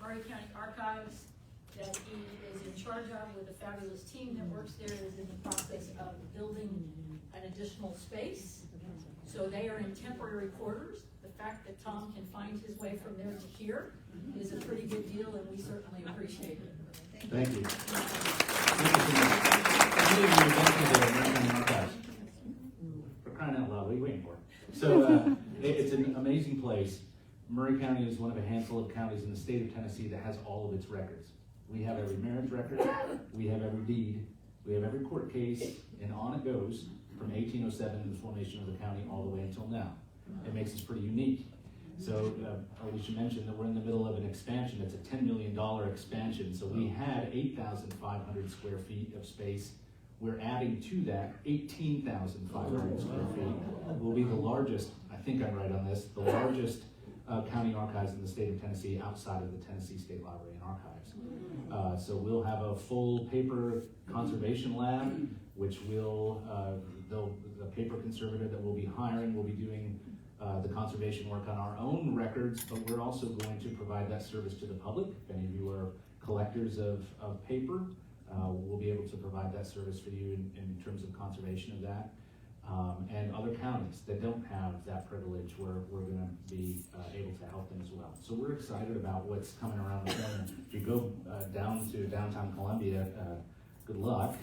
Murray County Archives that he is in charge of with a fabulous team that works there is in the process of building an additional space. So they are in temporary quarters. The fact that Tom can find his way from there to here is a pretty good deal, and we certainly appreciate it. Thank you. Thank you so much. How many of you have been to the Murray County Archives? For crying out loud, what are you waiting for? So it's an amazing place. Murray County is one of a handful of counties in the state of Tennessee that has all of its records. We have every marriage record, we have every deed, we have every court case, and on it goes from 1807, the formation of the county, all the way until now. It makes us pretty unique. So Alicia mentioned that we're in the middle of an expansion. It's a $10 million expansion. So we had 8,500 square feet of space. We're adding to that 18,500 square feet. We'll be the largest, I think I'm right on this, the largest county archives in the state of Tennessee outside of the Tennessee State Library and Archives. So we'll have a full paper conservation lab, which will, the paper conservator that we'll be hiring will be doing the conservation work on our own records, but we're also going to provide that service to the public. If any of you are collectors of paper, we'll be able to provide that service for you in terms of conservation of that. And other counties that don't have that privilege, we're going to be able to help them as well. So we're excited about what's coming around the corner. If you go down to downtown Columbia, good luck.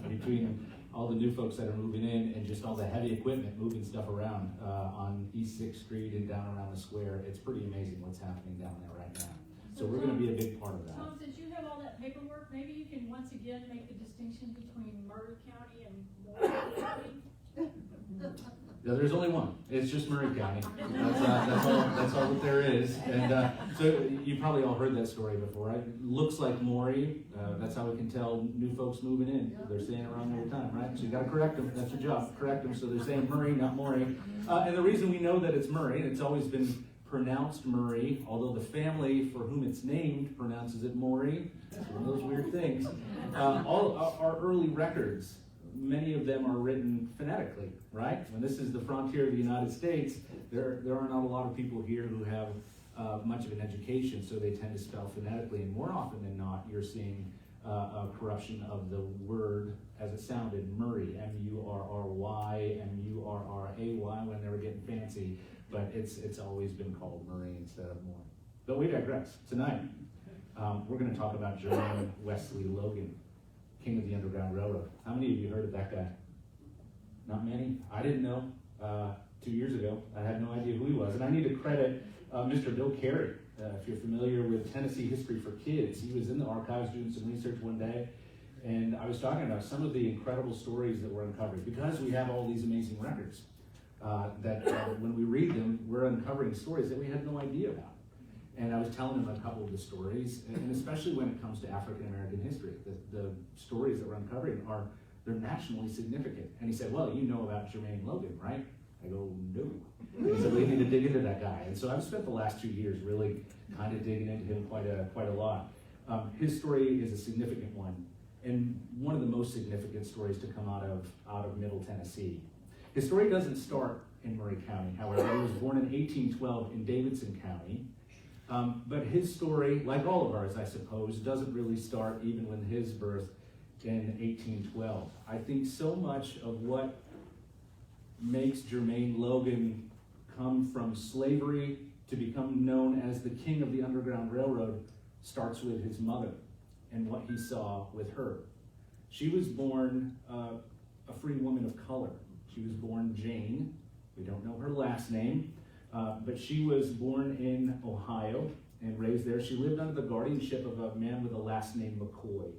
Between all the new folks that are moving in and just all the heavy equipment moving stuff around on East 6th Street and down around the square, it's pretty amazing what's happening down there right now. So we're going to be a big part of that. Tom, since you have all that paperwork, maybe you can once again make the distinction between Murray County and Morgan County? No, there's only one. It's just Murray County. That's all that there is. And so you probably all heard that story before, right? It looks like Maury. That's how we can tell new folks moving in. They're saying it wrong every time, right? So you got to correct them. That's your job. Correct them. So they're saying Murray, not Maury. And the reason we know that it's Murray, and it's always been pronounced Murray, although the family for whom it's named pronounces it Maury. It's one of those weird things. All our early records, many of them are written phonetically, right? When this is the frontier of the United States, there are not a lot of people here who have much of an education, so they tend to spell phonetically, and more often than not, you're seeing a corruption of the word as it sounded, Murray, M-U-R-R-Y, M-U-R-R-A-Y, when they were getting fancy, but it's always been called Murray instead of Moore. But we digress. Tonight, we're going to talk about Jermaine Wesley Loguen, King of the Underground Railroad. How many of you heard of that guy? Not many. I didn't know 2 years ago. I had no idea who he was. And I need to credit Mr. Bill Carey. If you're familiar with Tennessee History for Kids, he was in the archives doing some research one day, and I was talking about some of the incredible stories that were uncovered. Because we have all these amazing records, when we read them, we're uncovering stories that we had no idea about. And I was telling him a couple of the stories, and especially when it comes to African American history, the stories that we're uncovering they're nationally significant. And he said, well, you know about Jermaine Loguen, right? I go, no. And he said, we need to dig into that guy. And so I've spent the last 2 years really kind of digging into him quite a lot. His story is a significant one, and one of the most significant stories to come out of Middle Tennessee. His story doesn't start in Murray County, however. He was born in 1812 in Davidson County. But his story, like all of ours, I suppose, doesn't really start even with his birth in 1812. I think so much of what makes Jermaine Loguen come from slavery to become known as the King of the Underground Railroad starts with his mother and what he saw with her. She was born a free woman of color. She was born Jane. We don't know her last name. But she was born in Ohio and raised there. She lived under the guardianship of a man with the last name McCoy.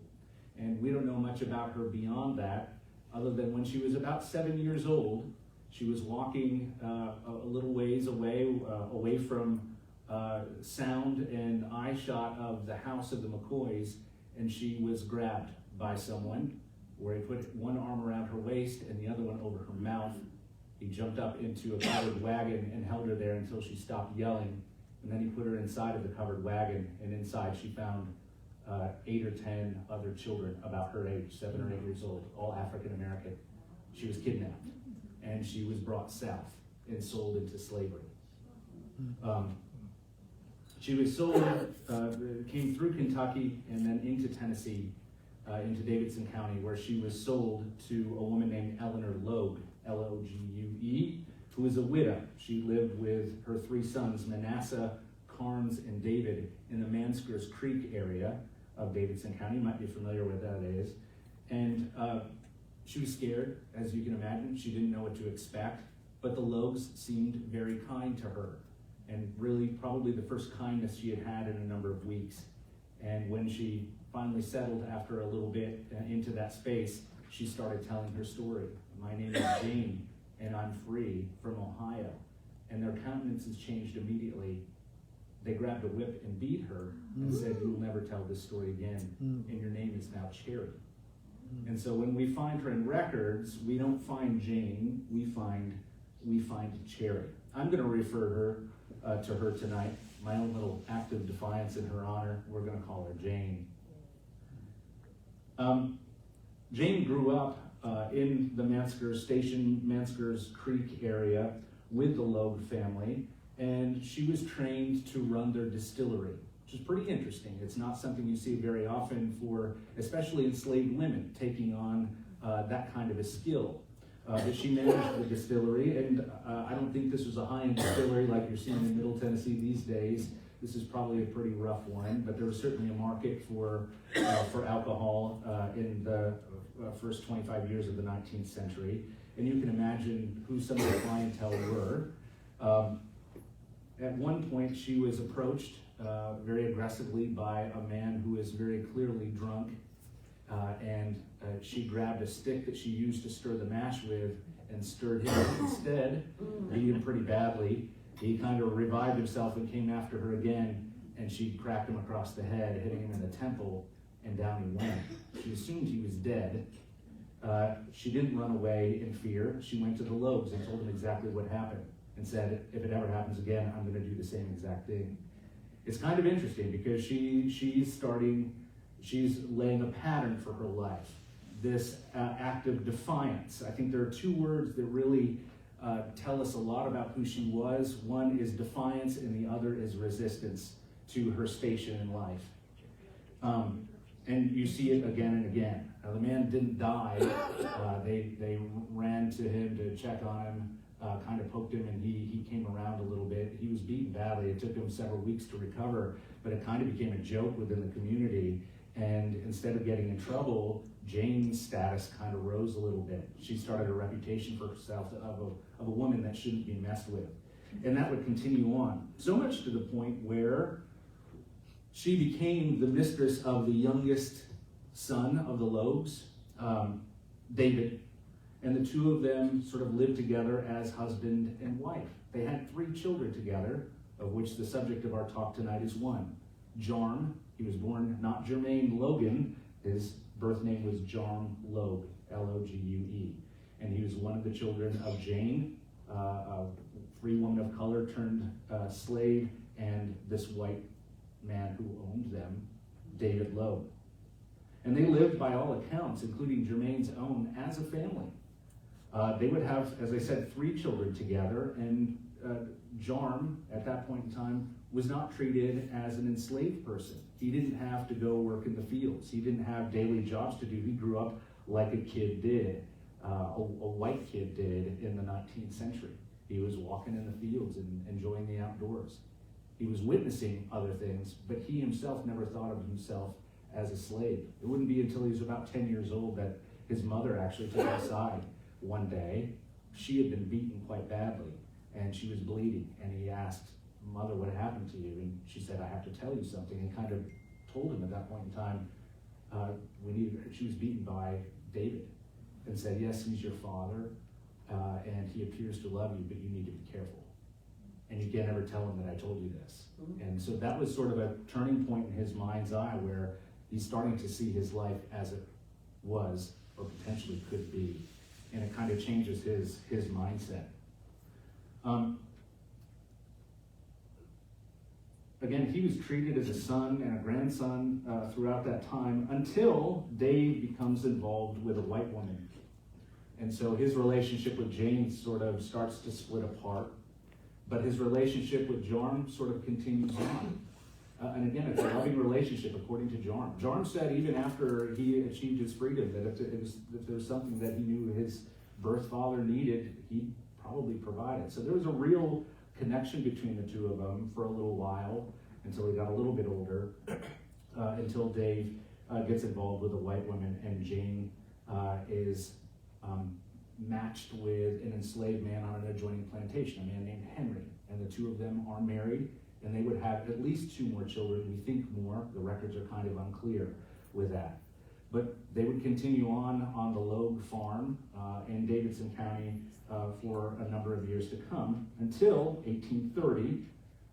And we don't know much about her beyond that, other than when she was about 7 years old, she was walking a little ways away from sound and eye shot of the house of the McCoys, and she was grabbed by someone where he put one arm around her waist and the other one over her mouth. He jumped up into a covered wagon and held her there until she stopped yelling. And then he put her inside of the covered wagon, and inside she found 8 or 10 other children about her age, 7 or 8 years old, all African American. She was kidnapped, and she was brought south and sold into slavery. She was sold, came through Kentucky and then into Tennessee, into Davidson County, where she was sold to a woman named Eleanor Logue, Logue, who was a widow. She lived with her 3 sons, Manasseh, Carnes, and David, in the Manskers Creek area of Davidson County. You might be familiar with that is. And she was scared, as you can imagine. She didn't know what to expect, but the Logues seemed very kind to her, and really probably the first kindness she had had in a number of weeks. And when she finally settled after a little bit into that space, she started telling her story. My name is Jane, and I'm free from Ohio. And their countenances changed immediately. They grabbed a whip and beat her and said, "You'll never tell this story again, and your name is now Cherry." And so when we find her in records, we don't find Jane, we find Cherry. I'm going to refer to her tonight. My own little act of defiance in her honor. We're going to call her Jane. Jane grew up in the Manskers Creek area with the Logue family, and she was trained to run their distillery, which is pretty interesting. It's not something you see very often for, especially enslaved women, taking on that kind of a skill. But she managed the distillery, and I don't think this was a high-end distillery like you're seeing in Middle Tennessee these days. This is probably a pretty rough one, but there was certainly a market for alcohol in the first 25 years of the 19th century. And you can imagine who some of the clientele were. At one point, she was approached very aggressively by a man who was very clearly drunk, and she grabbed a stick that she used to stir the mash with and stirred him instead, beat him pretty badly. He kind of revived himself and came after her again, and she cracked him across the head, hitting him in the temple, and down he went. She assumed he was dead. She didn't run away in fear. She went to the Logues and told them exactly what happened and said, "If it ever happens again, I'm going to do the same exact thing." It's kind of interesting because she's laying a pattern for her life. This act of defiance. I think there are 2 words that really tell us a lot about who she was. One is defiance, and the other is resistance to her station in life. And you see it again and again. Now, the man didn't die. They ran to him to check on him, kind of poked him, and he came around a little bit. He was beaten badly. It took him several weeks to recover, but it kind of became a joke within the community. And instead of getting in trouble, Jane's status kind of rose a little bit. She started a reputation for herself of a woman that shouldn't be messed with. And that would continue on. So much to the point where she became the mistress of the youngest son of the Logues, David. And the 2 of them sort of lived together as husband and wife. They had 3 children together, of which the subject of our talk tonight is one. Jarm, he was born not Jermaine Loguen, his birth name was Jarm Logue, Logue. And he was one of the children of Jane, a free woman of color turned slave, and this white man who owned them, David Logue. And they lived, by all accounts, including Jermaine's own, as a family. They would have, as I said, 3 children together, and Jarm, at that point in time, was not treated as an enslaved person. He didn't have to go work in the fields. He didn't have daily jobs to do. He grew up like a kid did, a white kid did in the 19th century. He was walking in the fields and enjoying the outdoors. He was witnessing other things, but he himself never thought of himself as a slave. It wouldn't be until he was about 10 years old that his mother actually took him aside one day. She had been beaten quite badly, and she was bleeding, and he asked, "Mother, what happened to you?" And she said, "I have to tell you something," and kind of told him at that point in time, she was beaten by David, and said, "Yes, he's your father, and he appears to love you, but you need to be careful. And you can't ever tell him that I told you this." And so that was sort of a turning point in his mind's eye where he's starting to see his life as it was or potentially could be. And it kind of changes his mindset. Again, he was treated as a son and a grandson throughout that time until Dave becomes involved with a white woman. And so his relationship with Jane sort of starts to split apart, but his relationship with Jarm sort of continues on. and again, it's a loving relationship according to Jarm. Jarm said even after he achieved his freedom that if there was something that he knew his birth father needed, he probably provided. So there was a real connection between the two of them for a little while until he got a little bit older, until Dave gets involved with a white woman, and Jane is matched with an enslaved man on an adjoining plantation, a man named Henry, and the two of them are married, and they would have at least 2 more children. We think more. The records are kind of unclear with that. But they would continue on the Logue farm in Davidson County for a number of years to come, until 1830,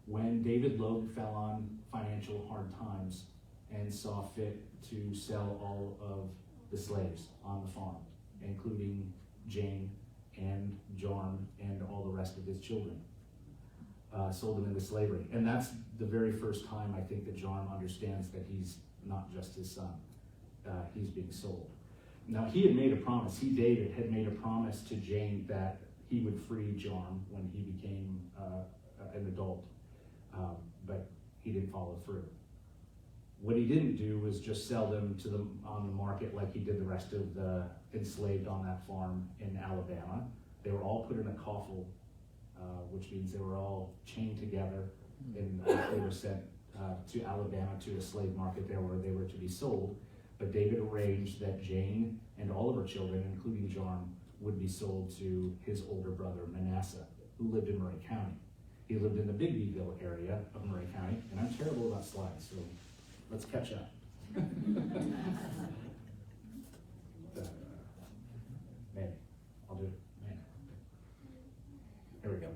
when David Logue fell on financial hard times and saw fit to sell all of the slaves on the farm, including Jane and Jarm and all the rest of his children. Sold them into slavery. And that's the very first time I think that Jarm understands that he's not just his son. He's being sold. Now, he had made a promise. David, had made a promise to Jane that he would free Jarm when he became an adult, but he didn't follow through. What he didn't do was just sell them on the market like he did the rest of the enslaved on that farm in Alabama. They were all put in a coffle, which means they were all chained together, and they were sent to Alabama to a slave market there where they were to be sold. But David arranged that Jane and all of her children, including Jarm, would be sold to his older brother, Manasseh, who lived in Murray County. He lived in the Bigbyville area of Murray County, and I'm terrible about slides, so let's catch up. Maybe. I'll do it. Maybe. Here we go.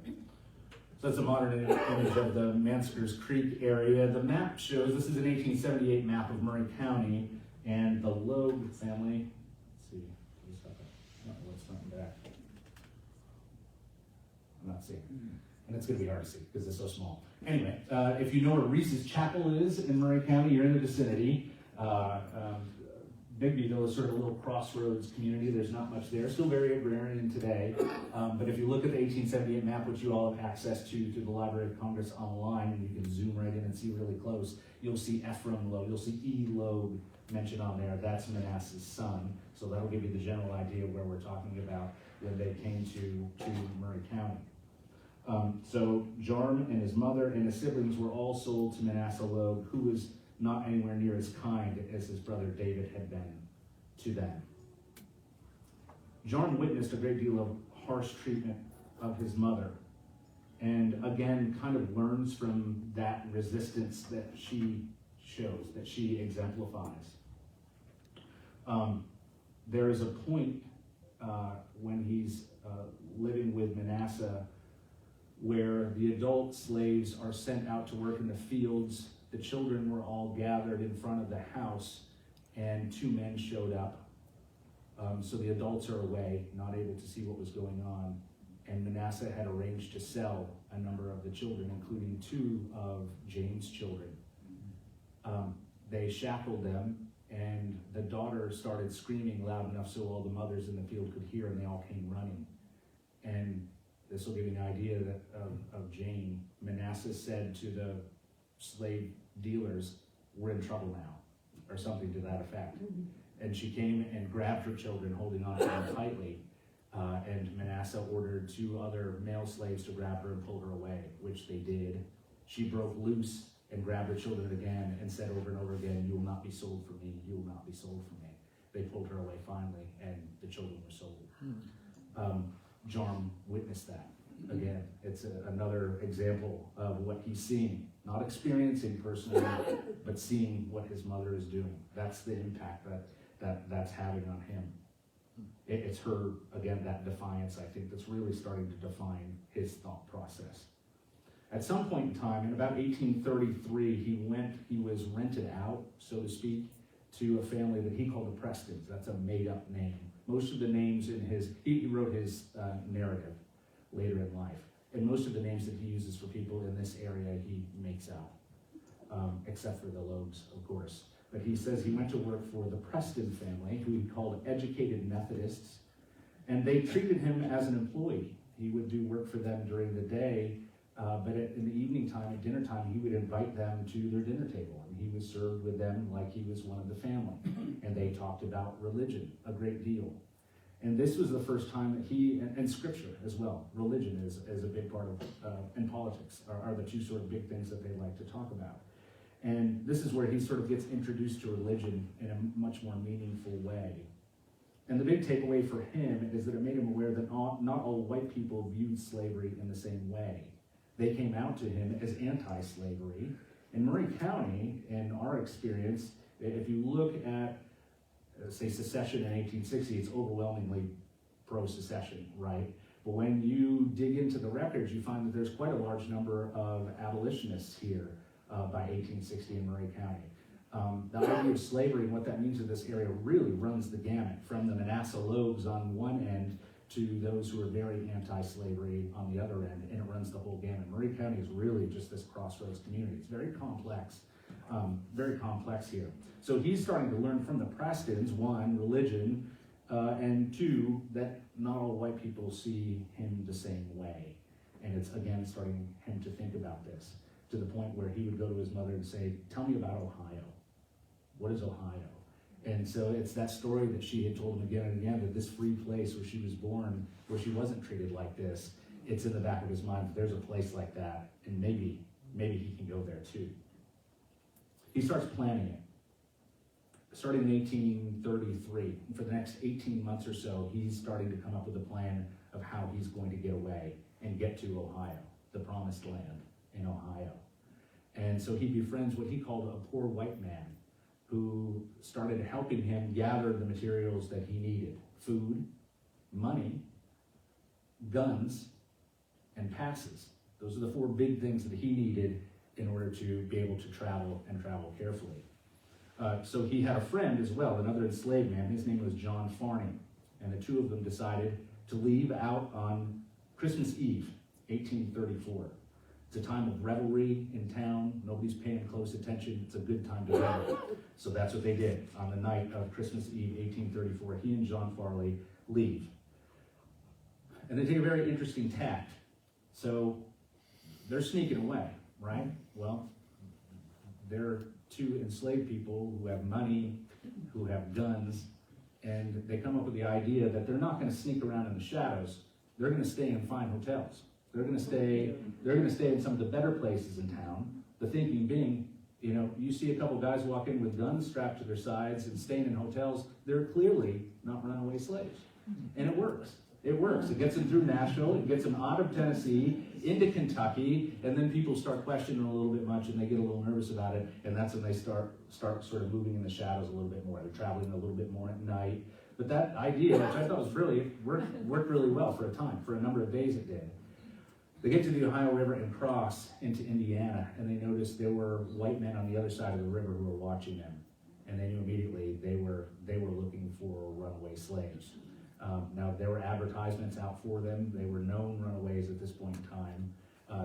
So that's a modern image of the Manskers Creek area. The map shows, this is an 1878 map of Murray County, and the Logue family, let's see, what's front and back? I'm not seeing. And it's going to be hard to see because it's so small. Anyway, if you know where Reese's Chapel is in Murray County, you're in the vicinity. Bigbyville is sort of a little crossroads community. There's not much there. Still very agrarian today. But if you look at the 1878 map, which you all have access to through the Library of Congress online, and you can zoom right in and see really close, you'll see Ephraim Logue, you'll see E. Logue mentioned on there. That's Manasseh's son. So that'll give you the general idea of where we're talking about when they came to Murray County. So Jarm and his mother and his siblings were all sold to Manasseh Logue, who was not anywhere near as kind as his brother David had been to them. Jarm witnessed a great deal of harsh treatment of his mother, and again kind of learns from that resistance that she shows, that she exemplifies. There is a point when he's living with Manasseh where the adult slaves are sent out to work in the fields. The children were all gathered in front of the house, and 2 men showed up. So the adults are away, not able to see what was going on. And Manasseh had arranged to sell a number of the children, including 2 of Jane's children. They shackled them, and the daughter started screaming loud enough so all the mothers in the field could hear, and they all came running. And this will give you an idea of Jane. Manasseh said to the slave dealers, "We're in trouble now," or something to that effect. And she came and grabbed her children, holding on to them tightly. And Manasseh ordered 2 other male slaves to grab her and pull her away, which they did. She broke loose and grabbed her children again and said over and over again, "You will not be sold for me, you will not be sold for me." They pulled her away finally, and the children were sold. Jarm witnessed that. Again, it's another example of what he's seeing, not experiencing personally, but seeing what his mother is doing. That's the impact that's having on him. It's her, again, that defiance, I think, that's really starting to define his thought process. At some point in time, in about 1833, he was rented out, so to speak, to a family that he called the Prestons. That's a made-up name. Most of the names in he wrote his narrative later in life, and most of the names that he uses for people in this area he makes out, except for the Logues, of course. But he says he went to work for the Preston family, who he called educated Methodists, and they treated him as an employee. He would do work for them during the day, But in the evening time, at dinner time, he would invite them to their dinner table, and he was served with them like he was one of the family. And they talked about religion a great deal. And this was the first time that and scripture as well, religion is a big part of, and politics are the two sort of big things that they like to talk about. And this is where he sort of gets introduced to religion in a much more meaningful way. And the big takeaway for him is that it made him aware that not all white people viewed slavery in the same way. They came out to him as anti-slavery. In Murray County, in our experience, if you look at, say, secession in 1860, it's overwhelmingly pro-secession, right? But when you dig into the records, you find that there's quite a large number of abolitionists here by 1860 in Murray County. The idea of slavery and what that means in this area really runs the gamut, from the Manasseh Logues on one end to those who are very anti-slavery on the other end, and it runs the whole gamut. Murray County is really just this crossroads community. It's very complex here. So he's starting to learn from the Prestons, one, religion, and two, that not all white people see him the same way. And it's, again, starting him to think about this, to the point where he would go to his mother and say, tell me about Ohio. What is Ohio? And so it's that story that she had told him again and again, that this free place where she was born, where she wasn't treated like this, it's in the back of his mind that there's a place like that, and maybe he can go there too. He starts planning it. Starting in 1833, and for the next 18 months or so, he's starting to come up with a plan of how he's going to get away and get to Ohio, the promised land in Ohio. And so he befriends what he called a poor white man, who started helping him gather the materials that he needed: food, money, guns, and passes. Those are the four big things that he needed in order to be able to travel and travel carefully. So he had a friend as well, another enslaved man. His name was John Farney, and the two of them decided to leave out on Christmas Eve, 1834. It's a time of revelry in town. Nobody's paying close attention. It's a good time to go. So that's what they did. On the night of Christmas Eve, 1834, he and John Farley leave. And they take a very interesting tact. So they're sneaking away, right? Well, they're two enslaved people who have money, who have guns, and they come up with the idea that they're not going to sneak around in the shadows. They're going to stay in fine hotels. They're going to stay in some of the better places in town. The thinking being, you see a couple guys walk in with guns strapped to their sides and staying in hotels, they're clearly not runaway slaves. And it works. It works. It gets them through Nashville, it gets them out of Tennessee, into Kentucky, and then people start questioning a little bit much, and they get a little nervous about it, and that's when they start sort of moving in the shadows a little bit more. They're traveling a little bit more at night. But that idea, which I thought was really, worked really well for a time. For a number of days it did. They get to the Ohio River and cross into Indiana, and they noticed there were white men on the other side of the river who were watching them. And they knew immediately they were looking for runaway slaves. Now, there were advertisements out for them. They were known runaways at this point in time.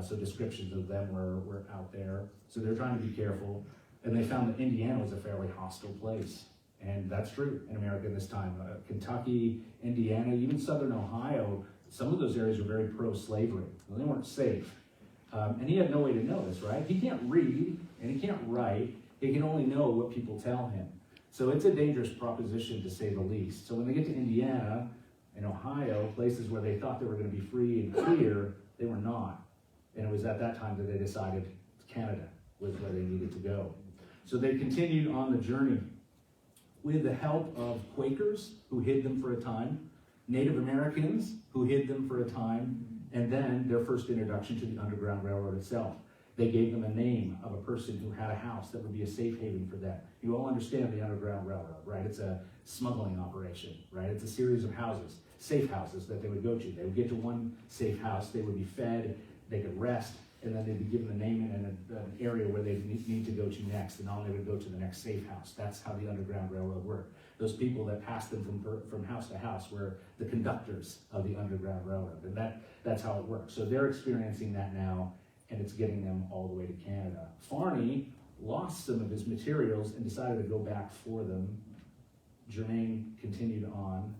So descriptions of them were out there. So they're trying to be careful. And they found that Indiana was a fairly hostile place. And that's true in America this time. Kentucky, Indiana, even southern Ohio, some of those areas were very pro-slavery. Well, they weren't safe. And he had no way to know this, right? He can't read and he can't write. He can only know what people tell him. So it's a dangerous proposition, to say the least. So when they get to Indiana and Ohio, places where they thought they were going to be free and clear, they were not. And it was at that time that they decided Canada was where they needed to go. So they continued on the journey with the help of Quakers, who hid them for a time, Native Americans, who hid them for a time, and then their first introduction to the Underground Railroad itself. They gave them a name of a person who had a house that would be a safe haven for them. You all understand the Underground Railroad, right? It's a smuggling operation, right? It's a series of houses, safe houses that they would go to. They would get to one safe house, they would be fed, they could rest, and then they'd be given a name and an area where they need to go to next, and on they would go to the next safe house. That's how the Underground Railroad worked. Those people that passed them from house to house were the conductors of the Underground Railroad, and that's how it works. So they're experiencing that now, and it's getting them all the way to Canada. Farney lost some of his materials and decided to go back for them. Jermaine continued on,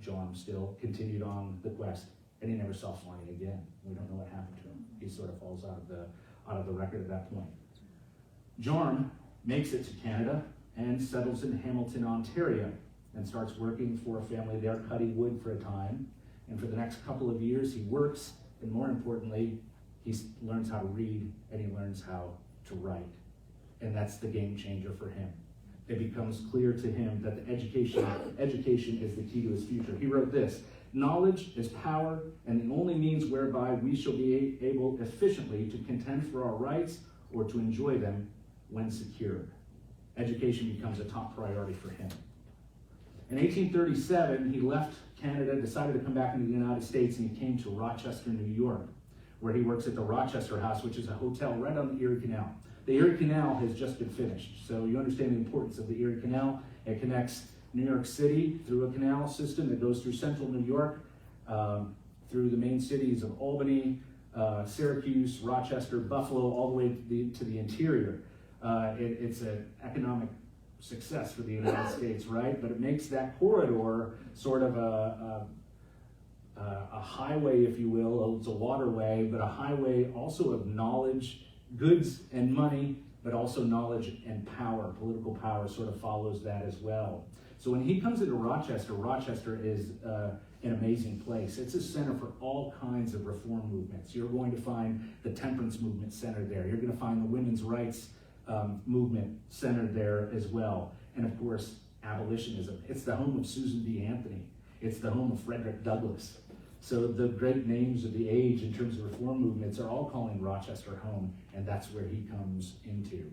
John still continued on the quest, and he never saw Farney again. We don't know what happened to him. he sort of falls out of the record at that point. Jorm makes it to Canada and settles in Hamilton, Ontario, and starts working for a family there, cutting wood for a time. And for the next couple of years, he works, and more importantly, he learns how to read and he learns how to write. And that's the game changer for him. It becomes clear to him that the education is the key to his future. He wrote this: "Knowledge is power, and the only means whereby we shall be able efficiently to contend for our rights or to enjoy them when secured." Education becomes a top priority for him. In 1837, he left Canada, decided to come back into the United States, and he came to Rochester, New York, where he works at the Rochester House, which is a hotel right on the Erie Canal. The Erie Canal has just been finished, so you understand the importance of the Erie Canal. It connects New York City through a canal system that goes through central New York, through the main cities of Albany, Syracuse, Rochester, Buffalo, all the way to the interior. It's an economic success for the United States, right? But it makes that corridor sort of a highway, if you will. It's a waterway, but a highway also of knowledge, goods and money, but also knowledge and power. Political power sort of follows that as well. So when he comes into Rochester, Rochester is an amazing place. It's a center for all kinds of reform movements. You're going to find the temperance movement centered there. You're going to find the women's rights movement centered there as well. And of course, abolitionism. It's the home of Susan B. Anthony. It's the home of Frederick Douglass. So the great names of the age in terms of reform movements are all calling Rochester home, and that's where he comes into.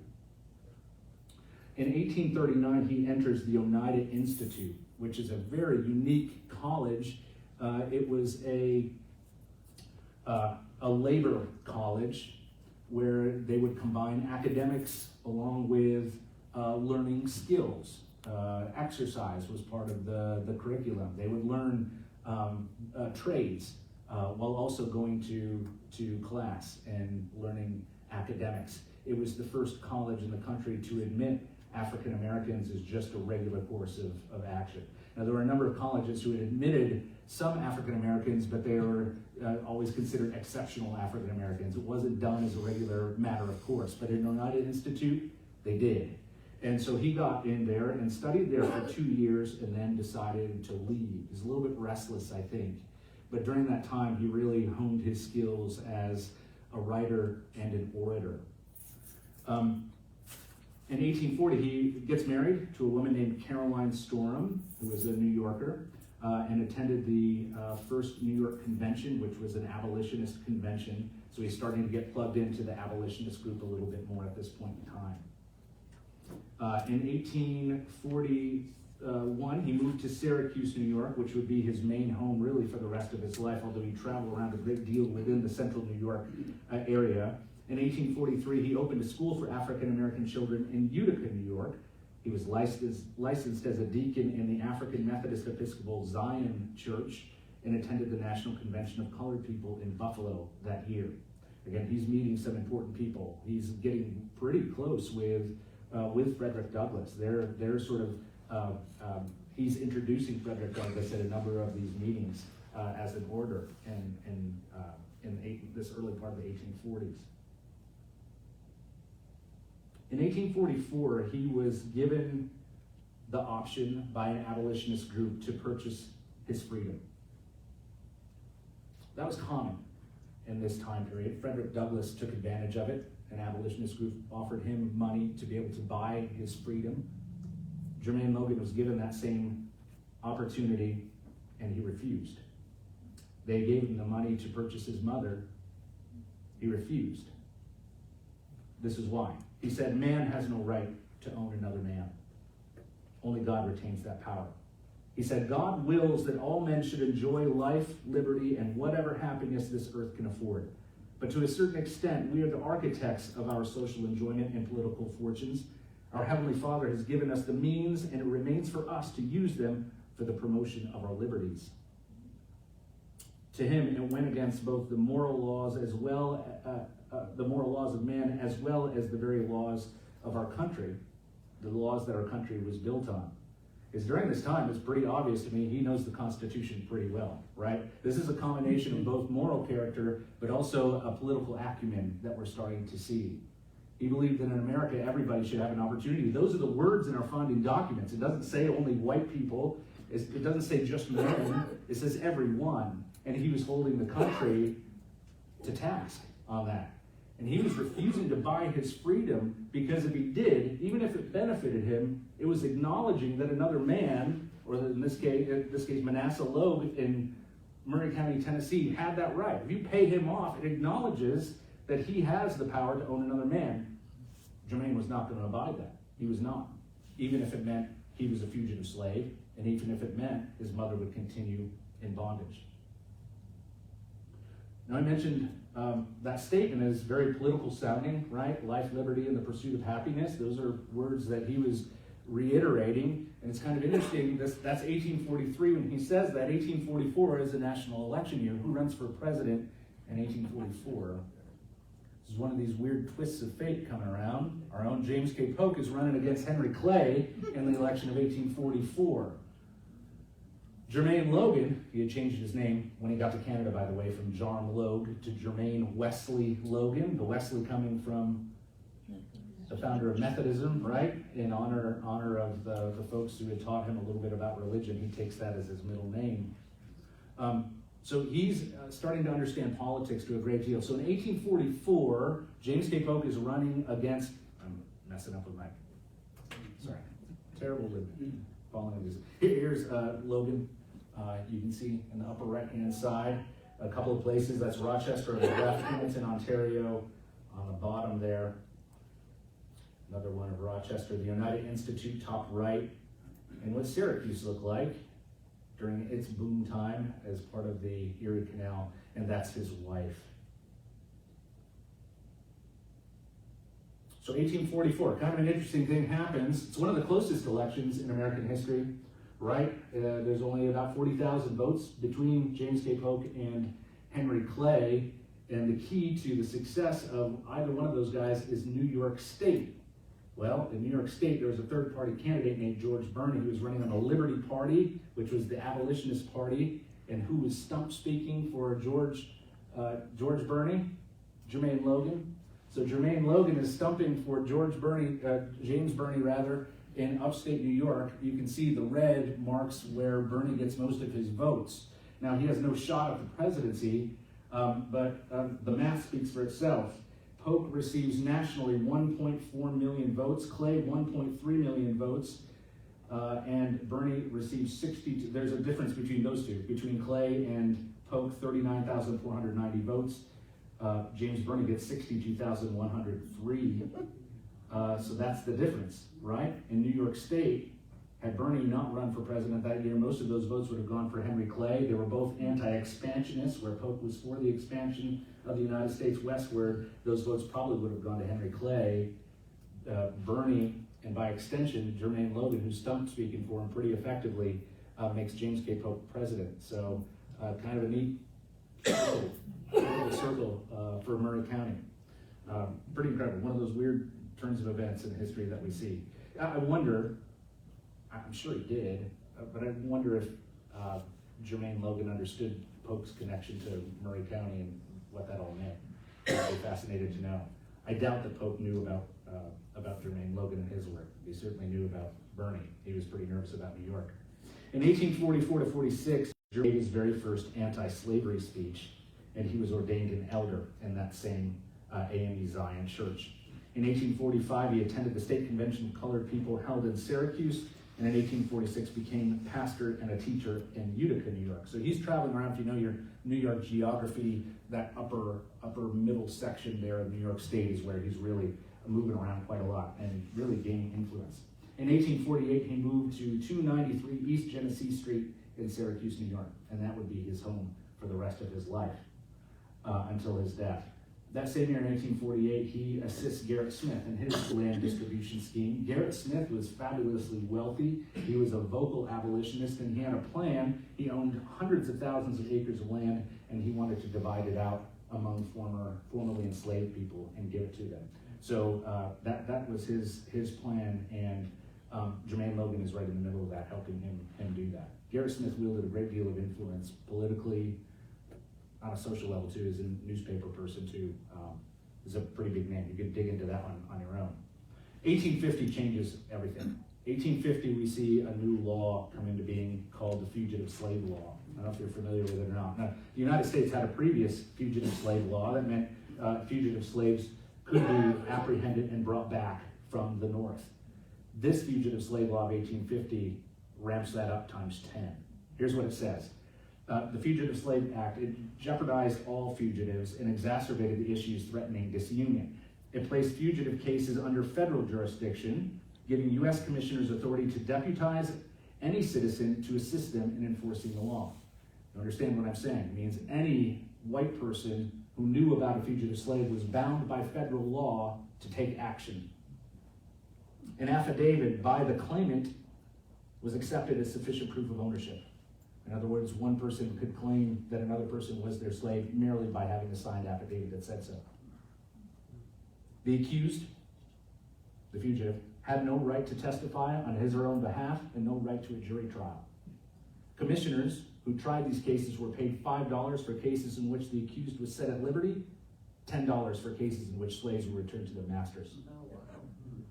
In 1839, he enters the Oneida Institute, which is a very unique college. It was a labor college where they would combine academics along with learning skills. Exercise was part of the curriculum. They would learn trades while also going to class and learning academics. It was the first college in the country to admit African Americans as just a regular course of action. Now, there were a number of colleges who had admitted some African Americans, but they were always considered exceptional African Americans. It wasn't done as a regular matter of course, but in Oneida Institute, they did. And so he got in there and studied there for 2 years and then decided to leave. He's a little bit restless, I think. But during that time, he really honed his skills as a writer and an orator. In 1840, he gets married to a woman named Caroline Storham, who was a New Yorker, and attended the first New York convention, which was an abolitionist convention. So he's starting to get plugged into the abolitionist group a little bit more at this point in time. In 1841, he moved to Syracuse, New York, which would be his main home really for the rest of his life, although he traveled around a great deal within the central New York area. In 1843, he opened a school for African American children in Utica, New York. He was licensed as a deacon in the African Methodist Episcopal Zion Church and attended the National Convention of Colored People in Buffalo that year. Again, he's meeting some important people. He's getting pretty close with Frederick Douglass. They're sort of, he's introducing Frederick Douglass at a number of these meetings as an orator in this early part of the 1840s. In 1844, he was given the option by an abolitionist group to purchase his freedom. That was common in this time period. Frederick Douglass took advantage of it. An abolitionist group offered him money to be able to buy his freedom. Jermaine Loguen was given that same opportunity, and he refused. They gave him the money to purchase his mother. He refused. This is why. He said, man has no right to own another man. Only God retains that power. He said, God wills that all men should enjoy life, liberty, and whatever happiness this earth can afford. But to a certain extent, we are the architects of our social enjoyment and political fortunes. Our Heavenly Father has given us the means, and it remains for us to use them for the promotion of our liberties. To him, it went against both the moral laws as well, the moral laws of man, as well as the very laws of our country, the laws that our country was built on. is during this time, it's pretty obvious to me he knows the Constitution pretty well, right? This is a combination of both moral character, but also a political acumen that we're starting to see. He believed that in America, everybody should have an opportunity. Those are the words in our founding documents. It doesn't say only white people. It doesn't say just men. It says everyone. And he was holding the country to task on that. And he was refusing to buy his freedom because if he did, even if it benefited him, it was acknowledging that another man, or in this case Manasseh Logue in Murray County, Tennessee, had that right. If you pay him off, it acknowledges that he has the power to own another man. Jermaine was not going to abide that. He was not. Even if it meant he was a fugitive slave, and even if it meant his mother would continue in bondage. Now I mentioned that statement is very political sounding, right? Life, liberty, and the pursuit of happiness. Those are words that he was reiterating. And it's kind of interesting, that's 1843 when he says that. 1844 is a national election year. Who runs for president in 1844? This is one of these weird twists of fate coming around. Our own James K. Polk is running against Henry Clay in the election of 1844. Jermaine Loguen, he had changed his name when he got to Canada, by the way, from John Logue to Jermaine Wesley Loguen. The Wesley coming from the founder of Methodism, right? In honor of the folks who had taught him a little bit about religion. He takes that as his middle name. So he's starting to understand politics to a great deal. So in 1844, James K. Polk is running against, I'm messing up with my, sorry, terrible with following these. Here's Loguen. You can see in the upper right-hand side, a couple of places. That's Rochester on the left, Hamilton, Ontario on the bottom there. Another one of Rochester, the United Institute, top right. And what Syracuse looked like during its boom time as part of the Erie Canal, and that's his wife. So 1844, kind of an interesting thing happens. It's one of the closest elections in American history, right? There's only about 40,000 votes between James K. Polk and Henry Clay, and the key to the success of either one of those guys is New York State. Well, in New York State, there was a third-party candidate named George Birney who was running on the Liberty Party, which was the abolitionist party, and who was stump speaking for George Birney? Jermaine Loguen. So Jermaine Loguen is stumping for James Birney rather, in upstate New York. You can see the red marks where Birney gets most of his votes. Now, he has no shot at the presidency, but the math speaks for itself. Polk receives nationally 1.4 million votes, Clay 1.3 million votes, and Birney receives 62. There's a difference between those two, between Clay and Polk, 39,490 votes. James Birney gets 62,103. So that's the difference, right? In New York State, had Birney not run for president that year, most of those votes would have gone for Henry Clay. They were both anti-expansionists, where Polk was for the expansion of the United States West, where those votes probably would have gone to Henry Clay. Birney, and by extension, Jermaine Loguen, who's stump speaking for him pretty effectively, makes James K. Polk president. So kind of a neat circle for Murray County. Pretty incredible. One of those weird turns of events in history that we see. I wonder, I'm sure he did, but I wonder if Jermaine Loguen understood Polk's connection to Murray County and what that all meant. I'd be fascinated to know. I doubt that Polk knew about Jermaine Loguen and his work. He certainly knew about Birney. He was pretty nervous about New York. In 1844 to 46, Jermaine gave his very first anti-slavery speech, and he was ordained an elder in that same AME Zion Church. In 1845, he attended the State Convention of Colored People held in Syracuse, and in 1846 became pastor and a teacher in Utica, New York. So he's traveling around. If you know your New York geography, that upper middle section there of New York State is where he's really moving around quite a lot and really gaining influence. In 1848, he moved to 293 East Genesee Street in Syracuse, New York, and that would be his home for the rest of his life until his death. That same year in 1848, he assists Garrett Smith in his land distribution scheme. Garrett Smith was fabulously wealthy. He was a vocal abolitionist, and he had a plan. He owned hundreds of thousands of acres of land, and he wanted to divide it out among formerly enslaved people and give it to them. So that was his plan, and Jermaine Loguen is right in the middle of that, helping him do that. Garrett Smith wielded a great deal of influence politically, on a social level too, as a newspaper person too. Is a pretty big name. You could dig into that one on your own. 1850 changes everything. 1850, we see a new law come into being called the Fugitive Slave Law. I don't know if you're familiar with it or not. Now, the United States had a previous fugitive slave law that meant fugitive slaves could be apprehended and brought back from the North. This Fugitive Slave Law of 1850 ramps that up times 10. Here's what it says. The Fugitive Slave Act, it jeopardized all fugitives and exacerbated the issues threatening disunion. It placed fugitive cases under federal jurisdiction, giving U.S. commissioners authority to deputize any citizen to assist them in enforcing the law. You understand what I'm saying? It means any white person who knew about a fugitive slave was bound by federal law to take action. An affidavit by the claimant was accepted as sufficient proof of ownership. In other words, one person could claim that another person was their slave merely by having a signed affidavit that said so. The accused, the fugitive, had no right to testify on his or her own behalf and no right to a jury trial. Commissioners who tried these cases were paid $5 for cases in which the accused was set at liberty, $10 for cases in which slaves were returned to their masters.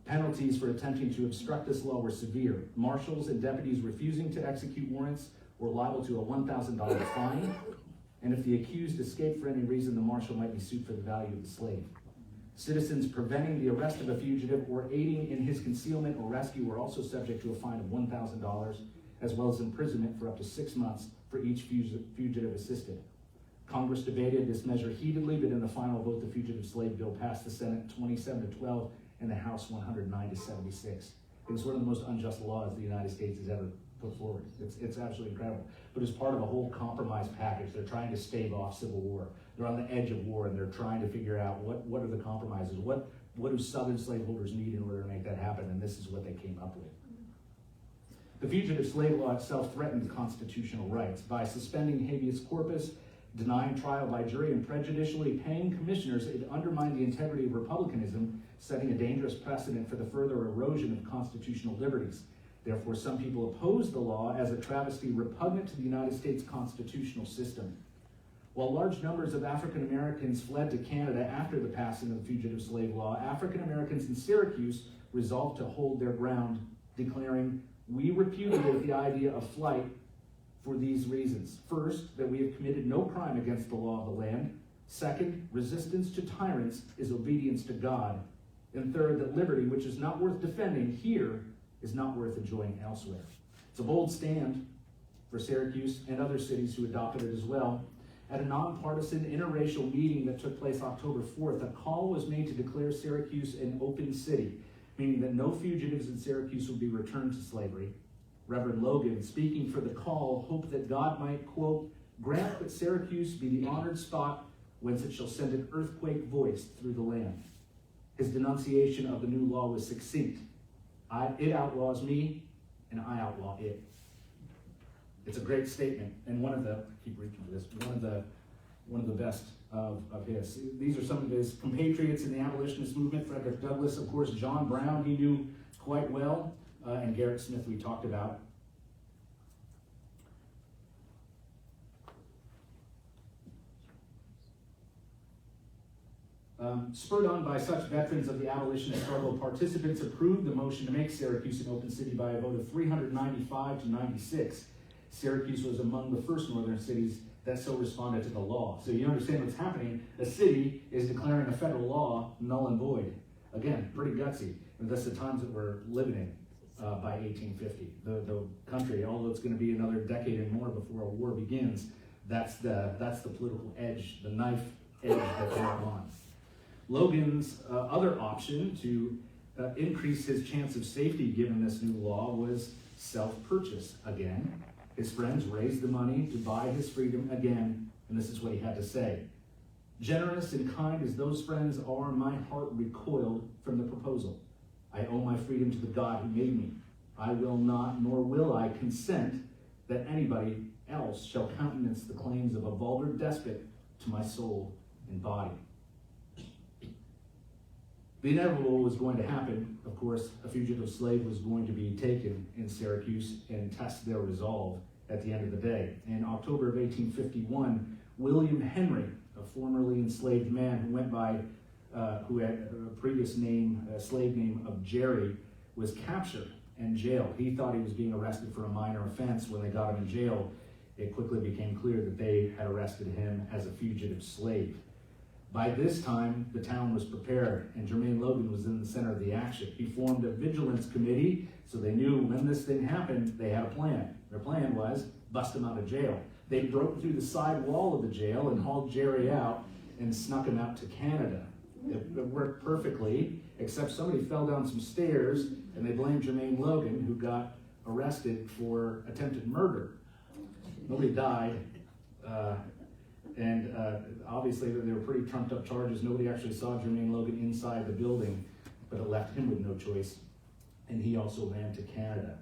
Penalties for attempting to obstruct this law were severe. Marshals and deputies refusing to execute warrants were liable to a $1,000 fine, and if the accused escaped for any reason, the marshal might be sued for the value of the slave. Citizens preventing the arrest of a fugitive or aiding in his concealment or rescue were also subject to a fine of $1,000, as well as imprisonment for up to 6 months for each fugitive assisted. Congress debated this measure heatedly, but in the final vote, the Fugitive Slave Bill passed the Senate 27-12 and the House 109-76. It's one of the most unjust laws the United States has ever put forward. It's absolutely incredible. But as part of a whole compromise package, they're trying to stave off civil war. They're on the edge of war, and they're trying to figure out what are the compromises, what do Southern slaveholders need in order to make that happen, and this is what they came up with. The Fugitive Slave Law itself threatened constitutional rights by suspending habeas corpus, denying trial by jury, and prejudicially paying commissioners. It undermined the integrity of republicanism, setting a dangerous precedent for the further erosion of constitutional liberties. Therefore, some people opposed the law as a travesty repugnant to the United States constitutional system. While large numbers of African Americans fled to Canada after the passing of the Fugitive Slave Law, African Americans in Syracuse resolved to hold their ground, declaring, "We repudiate the idea of flight for these reasons. First, that we have committed no crime against the law of the land. Second, resistance to tyrants is obedience to God. And third, that liberty, which is not worth defending here, is not worth enjoying elsewhere." It's a bold stand for Syracuse and other cities who adopted it as well. At a nonpartisan interracial meeting that took place October 4th, a call was made to declare Syracuse an open city, meaning that no fugitives in Syracuse would be returned to slavery. Reverend Loguen, speaking for the call, hoped that God might, quote, "grant that Syracuse be the honored spot whence it shall send an earthquake voice through the land." His denunciation of the new law was succinct. It outlaws me, and I outlaw it. It's a great statement, and one of the best of his. These are some of his compatriots in the abolitionist movement. Frederick Douglass, of course, John Brown, he knew quite well, and Garrett Smith we talked about. Spurred on by such veterans of the abolitionist struggle, participants approved the motion to make Syracuse an open city by a vote of 395 to 96. Syracuse was among the first northern cities that so responded to the law. So you understand what's happening. A city is declaring a federal law null and void. Again, pretty gutsy. And that's the times that we're living in by 1850. The country, although it's going to be another decade and more before a war begins, that's the political edge, the knife edge that they're on. Logan's other option to increase his chance of safety given this new law was self-purchase again. His friends raised the money to buy his freedom again, and this is what he had to say. "Generous and kind as those friends are, my heart recoiled from the proposal. I owe my freedom to the God who made me. I will not, nor will I, consent that anybody else shall countenance the claims of a vulgar despot to my soul and body." The inevitable was going to happen. Of course, a fugitive slave was going to be taken in Syracuse and test their resolve at the end of the day. In October of 1851, William Henry, a formerly enslaved man who went by, who had a previous name, a slave name of Jerry, was captured and jailed. He thought he was being arrested for a minor offense. When they got him in jail, it quickly became clear that they had arrested him as a fugitive slave. By this time, the town was prepared, and Jermaine Loguen was in the center of the action. He formed a vigilance committee, so they knew when this thing happened, they had a plan. Their plan was bust him out of jail. They broke through the side wall of the jail and hauled Jerry out and snuck him out to Canada. It worked perfectly, except somebody fell down some stairs, and they blamed Jermaine Loguen, who got arrested for attempted murder. Nobody died. And obviously they were pretty trumped up charges. Nobody actually saw Jermaine Loguen inside the building, but it left him with no choice. And he also ran to Canada.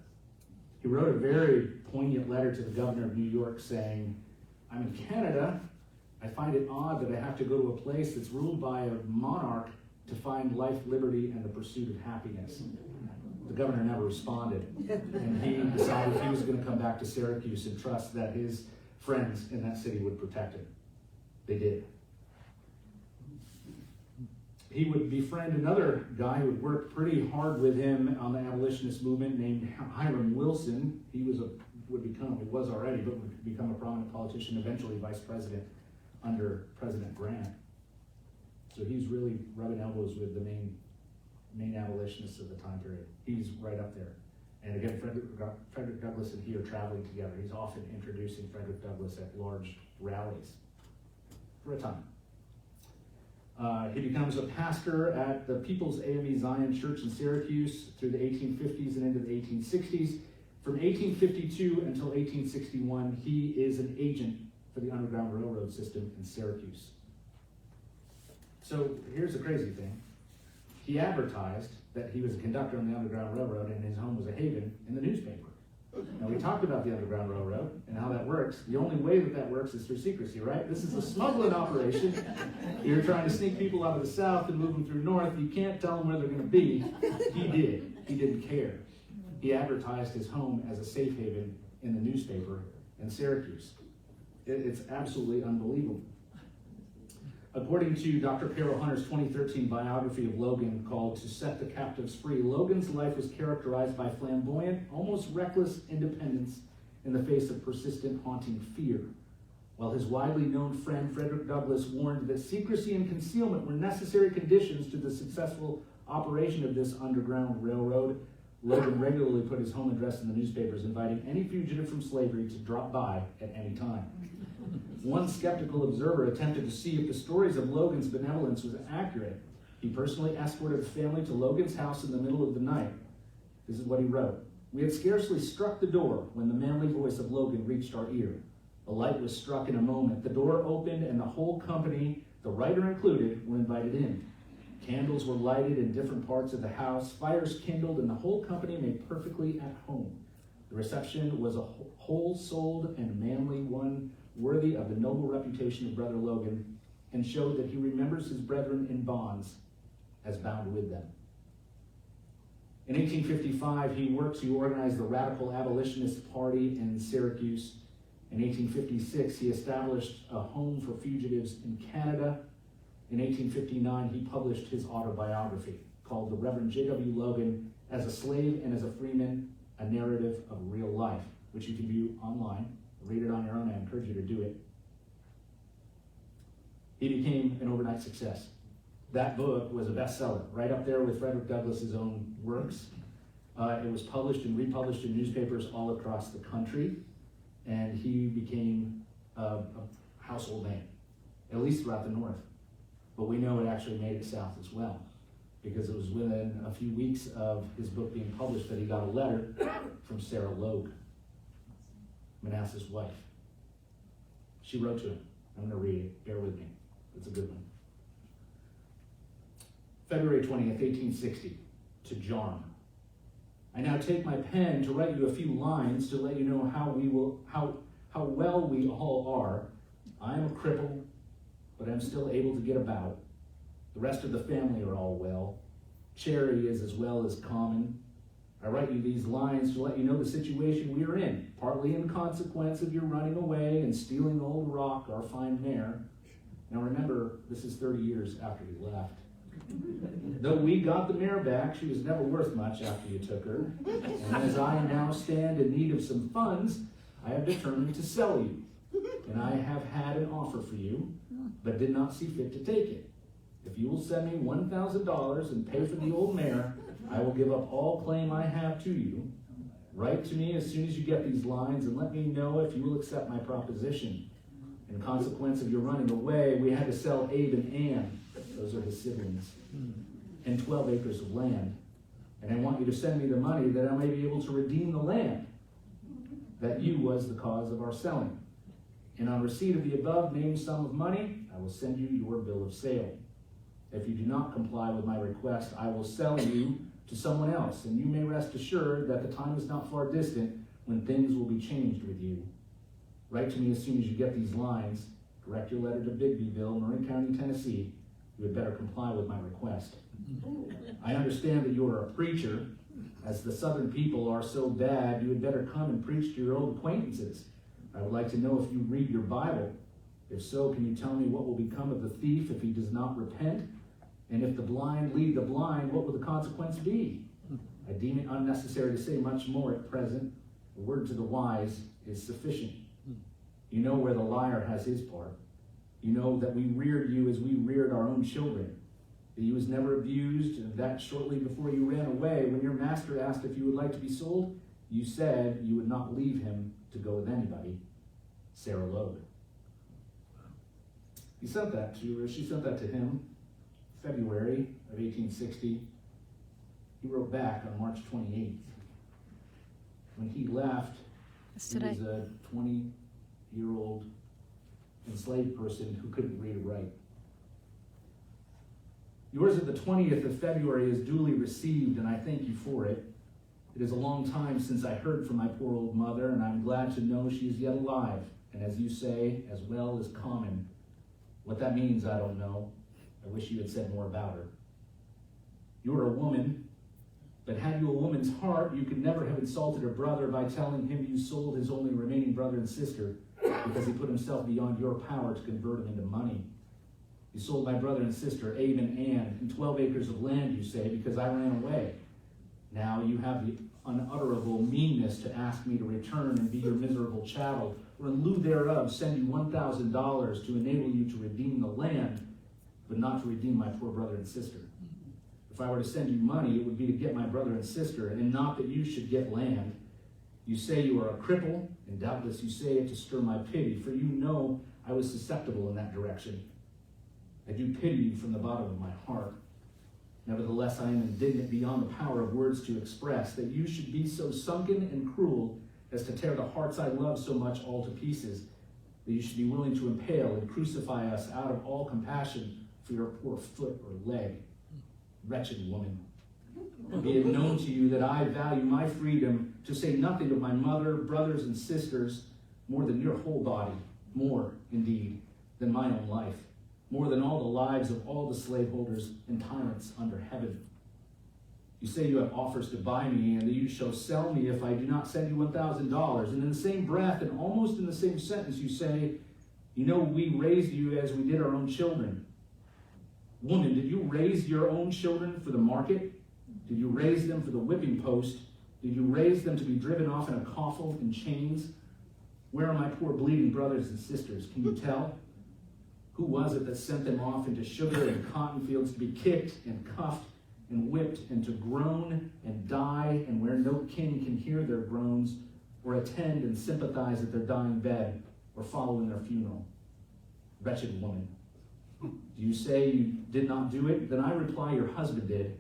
He wrote a very poignant letter to the governor of New York saying, "I'm in Canada. I find it odd that I have to go to a place that's ruled by a monarch to find life, liberty, and the pursuit of happiness." The governor never responded. And he decided he was going to come back to Syracuse and trust that his friends in that city would protect him. They did. He would befriend another guy who would work pretty hard with him on the abolitionist movement named Hiram Wilson. He was already, but would become a prominent politician, eventually vice president under President Grant. So he's really rubbing elbows with the main abolitionists of the time period. He's right up there. And again, Frederick Douglass and he are traveling together. He's often introducing Frederick Douglass at large rallies for a time. He becomes a pastor at the People's AME Zion Church in Syracuse through the 1850s and into the 1860s. From 1852 until 1861, he is an agent for the Underground Railroad system in Syracuse. So here's the crazy thing. He advertised that he was a conductor on the Underground Railroad and his home was a haven in the newspaper. Now, we talked about the Underground Railroad and how that works. The only way that works is through secrecy, right? This is a smuggling operation. You're trying to sneak people out of the South and move them through North. You can't tell them where they're going to be. He did. He didn't care. He advertised his home as a safe haven in the newspaper in Syracuse. It's absolutely unbelievable. According to Dr. Carol Hunter's 2013 biography of Loguen called To Set the Captives Free, Logan's life was characterized by flamboyant, almost reckless independence in the face of persistent, haunting fear. While his widely known friend Frederick Douglass warned that secrecy and concealment were necessary conditions to the successful operation of this Underground Railroad, Loguen regularly put his home address in the newspapers, inviting any fugitive from slavery to drop by at any time. One skeptical observer attempted to see if the stories of Logan's benevolence was accurate. He personally escorted the family to Logan's house in the middle of the night. This is what he wrote. "We had scarcely struck the door when the manly voice of Loguen reached our ear. A light was struck in a moment. The door opened and the whole company, the writer included, were invited in. Candles were lighted in different parts of the house, fires kindled, and the whole company made perfectly at home. The reception was a whole-souled and manly one, worthy of the noble reputation of Brother Loguen, and showed that he remembers his brethren in bonds as bound with them." In 1855, he worked to organize the Radical Abolitionist Party in Syracuse. In 1856, he established a home for fugitives in Canada. In 1859, he published his autobiography called The Reverend J.W. Loguen as a Slave and as a Freeman, a Narrative of Real Life, which you can view online. Read it on your own. I encourage you to do it. He became an overnight success. That book was a bestseller, right up there with Frederick Douglass's own works. It was published and republished in newspapers all across the country, and he became a household name, at least throughout the North. But we know it actually made it south as well, because it was within a few weeks of his book being published that he got a letter from Sarah Logue, Manasseh's wife. She wrote to him. I'm going to read it. Bear with me. It's a good one. February 20th, 1860, to John. "I now take my pen to write you a few lines to let you know how well we all are. I am a cripple, but I'm still able to get about. The rest of the family are all well. Charity is as well as common. I write you these lines to let you know the situation we are in, partly in consequence of your running away and stealing old Rock, our fine mare. Now remember, this is 30 years after you left. Though we got the mare back, she was never worth much after you took her. And as I now stand in need of some funds, I have determined to sell you. And I have had an offer for you, but did not see fit to take it. If you will send me $1,000 and pay for the old mare, I will give up all claim I have to you. Write to me as soon as you get these lines and let me know if you will accept my proposition. In consequence of your running away, we had to sell Abe and Ann, those are his siblings, and 12 acres of land. And I want you to send me the money that I may be able to redeem the land that you was the cause of our selling. And on receipt of the above named sum of money, I will send you your bill of sale. If you do not comply with my request, I will sell you to someone else, and you may rest assured that the time is not far distant when things will be changed with you. Write to me as soon as you get these lines. Direct your letter to Bigbyville, Marin County, Tennessee. You had better comply with my request. I understand that you are a preacher. As the southern people are so bad, you had better come and preach to your old acquaintances. I would like to know if you read your Bible. If so, can you tell me what will become of the thief if he does not repent? And if the blind lead the blind, what will the consequence be? I deem it unnecessary to say much more at present. A word to the wise is sufficient. You know where the liar has his part. You know that we reared you as we reared our own children. That you was never abused, and that shortly before you ran away, when your master asked if you would like to be sold, you said you would not leave him to go with anybody. Sarah Loguen. She sent that to him, February of 1860. He wrote back on March 28th. When he left, he was a 20-year-old enslaved person who couldn't read or write. Yours of the 20th of February is duly received, and I thank you for it. It is a long time since I heard from my poor old mother, and I'm glad to know she is yet alive, and as you say, as well as common. What that means, I don't know. I wish you had said more about her. You are a woman, but had you a woman's heart, you could never have insulted her brother by telling him you sold his only remaining brother and sister because he put himself beyond your power to convert him into money. You sold my brother and sister, Abe and Ann, and 12 acres of land, you say, because I ran away. Now you have the unutterable meanness to ask me to return and be your miserable chattel, or in lieu thereof send you $1,000 to enable you to redeem the land, but not to redeem my poor brother and sister. If I were to send you money, it would be to get my brother and sister, and not that you should get land. You say you are a cripple, and doubtless you say it to stir my pity, for you know I was susceptible in that direction. I do pity you from the bottom of my heart. Nevertheless, I am indignant beyond the power of words to express that you should be so sunken and cruel as to tear the hearts I love so much all to pieces, that you should be willing to impale and crucify us out of all compassion for your poor foot or leg. Wretched woman, be it known to you that I value my freedom, to say nothing of my mother, brothers, and sisters, more than your whole body, more, indeed, than my own life, more than all the lives of all the slaveholders and tyrants under heaven. You say you have offers to buy me, and that you shall sell me if I do not send you $1,000. And in the same breath, and almost in the same sentence, you say, you know, we raised you as we did our own children. Woman, did you raise your own children for the market? Did you raise them for the whipping post? Did you raise them to be driven off in a coffle in chains? Where are my poor bleeding brothers and sisters? Can you tell? Who was it that sent them off into sugar and cotton fields to be kicked and cuffed and whipped and to groan and die, and where no king can hear their groans or attend and sympathize at their dying bed or follow in their funeral? Wretched woman. Do you say you did not do it? Then I reply your husband did,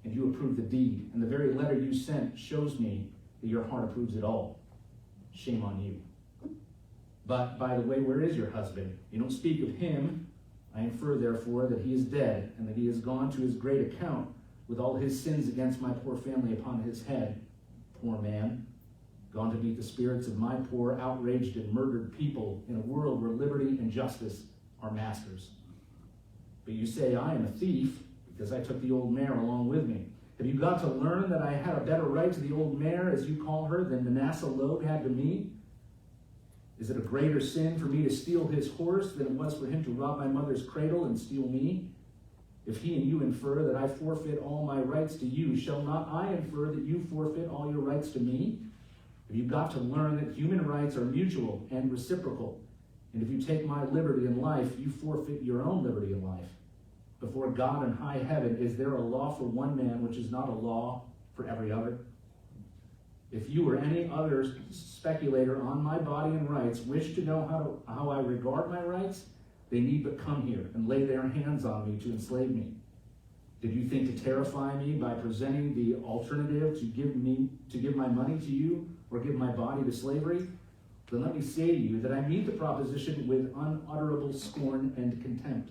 and you approve the deed. And the very letter you sent shows me that your heart approves it all. Shame on you. But, by the way, where is your husband? You don't speak of him. I infer, therefore, that he is dead, and that he has gone to his great account with all his sins against my poor family upon his head. Poor man, gone to meet the spirits of my poor, outraged, and murdered people in a world where liberty and justice are masters. But you say I am a thief, because I took the old mare along with me. Have you got to learn that I had a better right to the old mare, as you call her, than Manasseh Log had to me? Is it a greater sin for me to steal his horse than it was for him to rob my mother's cradle and steal me? If he and you infer that I forfeit all my rights to you, shall not I infer that you forfeit all your rights to me? Have you got to learn that human rights are mutual and reciprocal? And if you take my liberty in life, you forfeit your own liberty in life. Before God in high heaven, is there a law for one man which is not a law for every other? If you or any other speculator on my body and rights wish to know how I regard my rights, they need but come here and lay their hands on me to enslave me. Did you think to terrify me by presenting the alternative to give my money to you or give my body to slavery? Then let me say to you that I meet the proposition with unutterable scorn and contempt.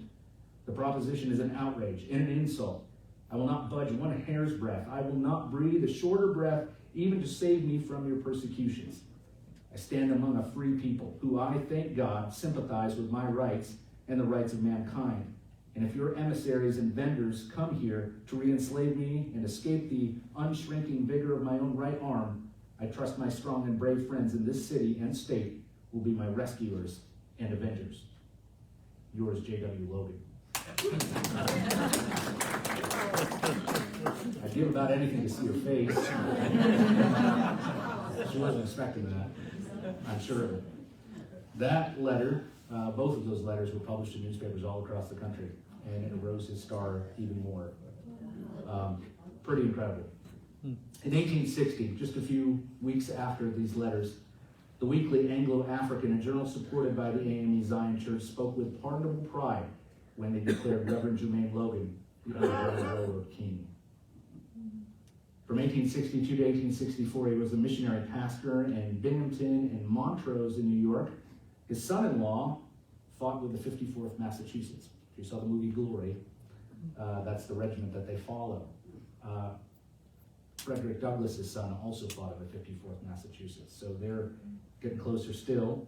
The proposition is an outrage and an insult. I will not budge one hair's breadth. I will not breathe a shorter breath even to save me from your persecutions. I stand among a free people who, I thank God, sympathize with my rights and the rights of mankind. And if your emissaries and vendors come here to re-enslave me and escape the unshrinking vigor of my own right arm, I trust my strong and brave friends in this city and state will be my rescuers and avengers. Yours, J.W. Logan. I'd give about anything to see her face. She wasn't expecting that, I'm sure of it. That letter, both of those letters were published in newspapers all across the country, and it rose his star even more. Pretty incredible. In 1860, just a few weeks after these letters, the weekly Anglo-African, a journal supported by the AME Zion Church, spoke with pardonable pride when they declared Reverend Jermaine Loguen the Underground Railroad King. From 1862 to 1864, he was a missionary pastor in Binghamton and Montrose in New York. His son-in-law fought with the 54th Massachusetts. If you saw the movie Glory, that's the regiment that they follow. Frederick Douglass's son also fought in the 54th Massachusetts, so they're getting closer still.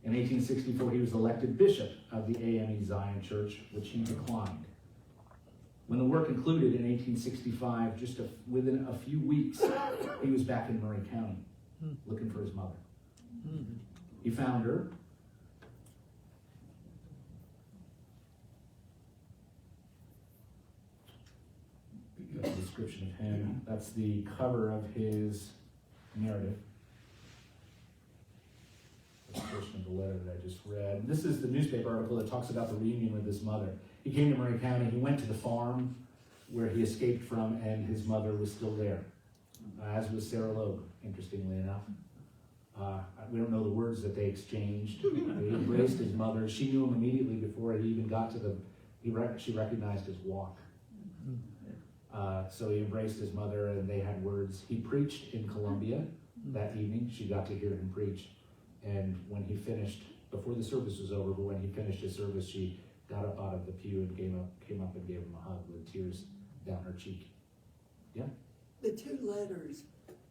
In 1864, he was elected bishop of the AME Zion Church, which he declined. When the war concluded in 1865, just within a few weeks, he was back in Murray County, looking for his mother. He found her. That's a description of him. That's the cover of his narrative. That's a portion of the letter that I just read. This is the newspaper article that talks about the reunion with his mother. He came to Murray County. He went to the farm where he escaped from, and his mother was still there, as was Sarah Logue, interestingly enough. We don't know the words that they exchanged. He embraced his mother. She knew him immediately before he even got to she recognized his walk. So he embraced his mother, and they had words. He preached in Columbia that evening. She got to hear him preach. And when he finished, before the service was over, but when he finished his service, she got up out of the pew and came up and gave him a hug with tears down her cheek. Yeah? The two letters,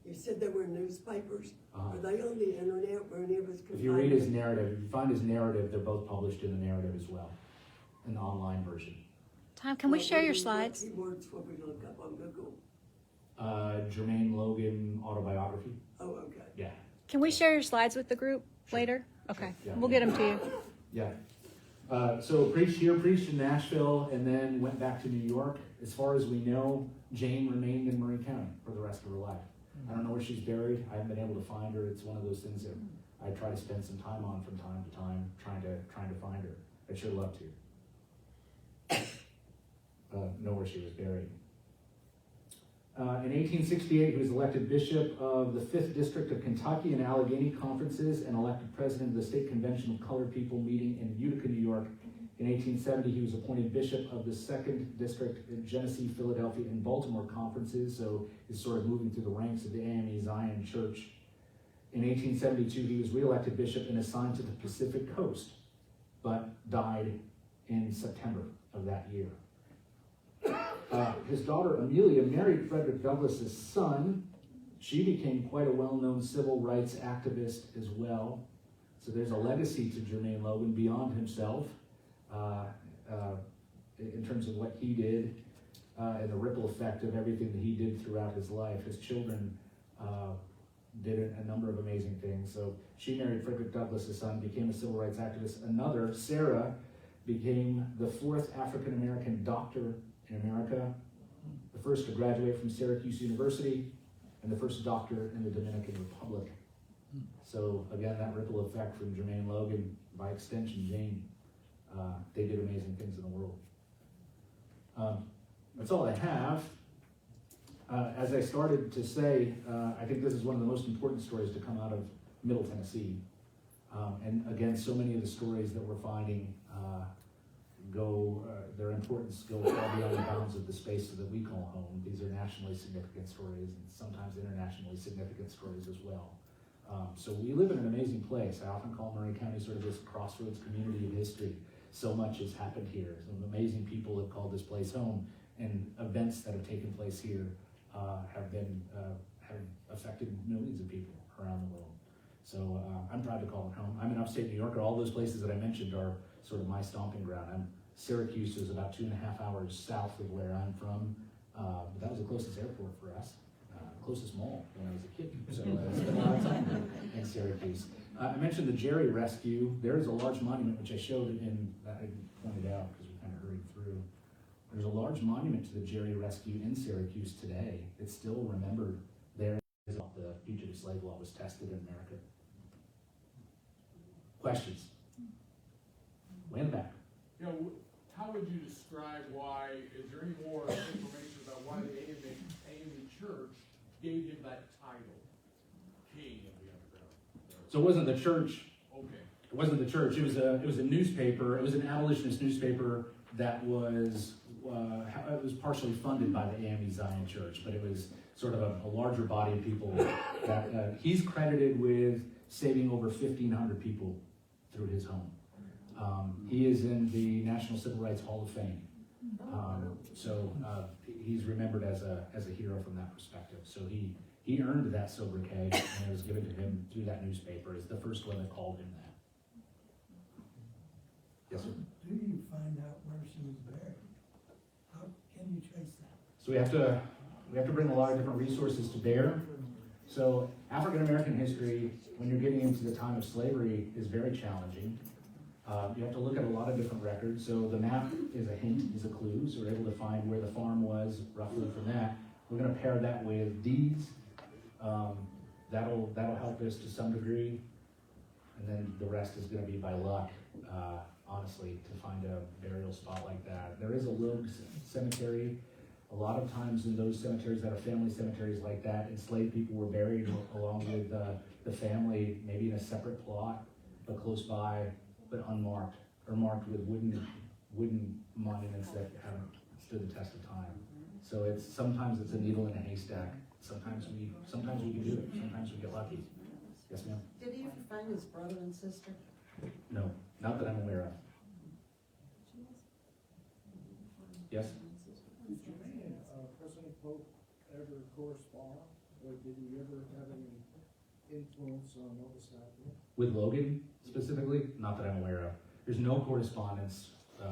you said they were newspapers. Are they on the internet where any of us can If you read his narrative, if you find his narrative, they're both published in the narrative as well, in the online version. Tom, can we share your slides? What keywords will we look up on Google? Jermaine Loguen autobiography. Oh, okay. Yeah. Can we share your slides with the group later? Okay, Yeah. we'll get them to you. Yeah. So preached here, preached in Nashville, and then went back to New York. As far as we know, Jane remained in Murray County for the rest of her life. I don't know where she's buried. I haven't been able to find her. It's one of those things that I try to spend some time on from time to time, trying to find her. I'd sure love to. Know where she was buried. In 1868, he was elected bishop of the 5th District of Kentucky and Allegheny Conferences and elected president of the State Convention of Colored People meeting in Utica, New York. In 1870, he was appointed bishop of the 2nd District in Genesee, Philadelphia, and Baltimore conferences, so he's sort of moving through the ranks of the AME Zion Church. In 1872, he was reelected bishop and assigned to the Pacific Coast, but died in September of that year. His daughter Amelia married Frederick Douglass's son. She became quite a well-known civil rights activist as well. So there's a legacy to Jermaine Loguen beyond himself in terms of what he did. and the ripple effect of everything that he did throughout his life. His children did a number of amazing things. So she married Frederick Douglass, his son, became a civil rights activist. Another, Sarah, became the 4th African-American doctor in America, the first to graduate from Syracuse University, and the first doctor in the Dominican Republic. So again, that ripple effect from Jermaine, Loguen, by extension Jane, they did amazing things in the world. That's all I have. As I started to say, I think this is one of the most important stories to come out of Middle Tennessee. And again, so many of the stories that we're finding their importance go far beyond the bounds of the space that we call home. These are nationally significant stories and sometimes internationally significant stories as well. So we live in an amazing place. I often call Murray County sort of this crossroads community of history. So much has happened here. Some amazing people have called this place home, and events that have taken place here have affected millions of people around the world. So I'm proud to call it home. I'm in upstate New York. All those places that I mentioned are sort of my stomping ground. Syracuse is about 2.5 hours south of where I'm from, but that was the closest airport for us. Closest mall when I was a kid, so I spent a lot of time in Syracuse. I mentioned the Jerry Rescue. There is a large monument, which I showed I pointed out because we kind of hurried through. There's a large monument to the Jerry Rescue in Syracuse today. It's still remembered there. The fugitive slave law was tested in America. Questions? Way in the back. How would you describe is there any more information about why the AME Church gave him that title, King of the Underground? So it wasn't the church. Okay. It wasn't the church. It was a newspaper. It was an abolitionist newspaper that was partially funded by the AME Zion Church, but it was sort of a larger body of people that he's credited with saving over 1,500 people through his home. He is in the National Civil Rights Hall of Fame. So he's remembered as a hero from that perspective. So he earned that sobriquet, and it was given to him through that newspaper. It's the first one that called him that. Yes, sir? Do you find out where she was buried? How can you trace that? So we have to bring a lot of different resources to bear. So African American history, when you're getting into the time of slavery, is very challenging. You have to look at a lot of different records. So the map is a hint, is a clue. So we're able to find where the farm was roughly from that. We're going to pair that with deeds. That'll help us to some degree. And then the rest is going to be by luck, honestly, to find a burial spot like that. There is a Loguen cemetery. A lot of times in those cemeteries that are family cemeteries like that, enslaved people were buried along with the family, maybe in a separate plot, but close by, but unmarked, or marked with wooden monuments that haven't stood the test of time. So sometimes it's a needle in a haystack. Sometimes we can do it. Sometimes we get lucky. Yes, ma'am? Did he ever find his brother and sister? No, not that I'm aware of. Yes? Did Jermaine and President Polk ever correspond, or did he ever have any influence on what was happening? With Loguen specifically? Not that I'm aware of. There's no correspondence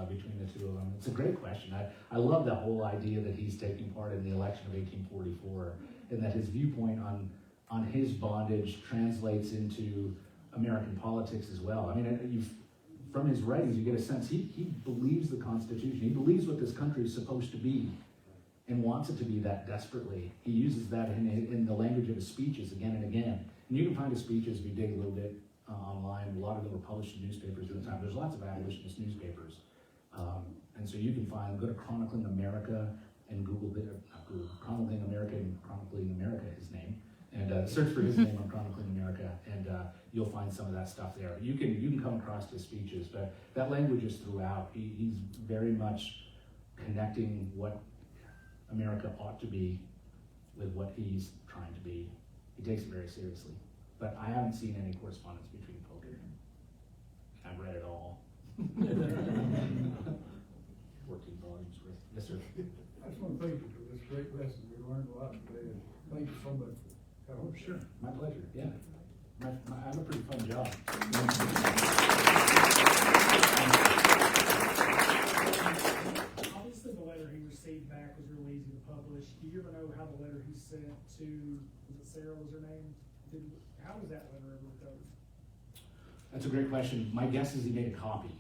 between the two of them. It's a great question. I love that whole idea that he's taking part in the election of 1844, and that his viewpoint on his bondage translates into American politics as well. I mean, from his writings, you get a sense he believes the Constitution. He believes what this country is supposed to be and wants it to be that desperately. He uses that in the language of his speeches again and again. And you can find his speeches if you dig a little bit online. A lot of them were published in newspapers at the time. There's lots of abolitionist newspapers. And so you can go to Chronicling America and Google Chronicling America and Chronicling America, his name, and search for his name on Chronicling America, and you'll find some of that stuff there. You can come across his speeches, but that language is throughout. He's very much connecting what America ought to be with what he's trying to be. He takes it very seriously. But I haven't seen any correspondence between Polk and him. I've read it all. 14 volumes worth. Yes, sir. I just want to thank you for this great lesson. We learned a lot today, and thank you so much for Oh, sure. My pleasure. Yeah. I have a pretty fun job. Obviously, the letter letter he received back was real easy to publish. Do you ever know how the letter he sent to, was it Sarah was her name? How was that letter ever go? That's a great question. My guess is he made a copy,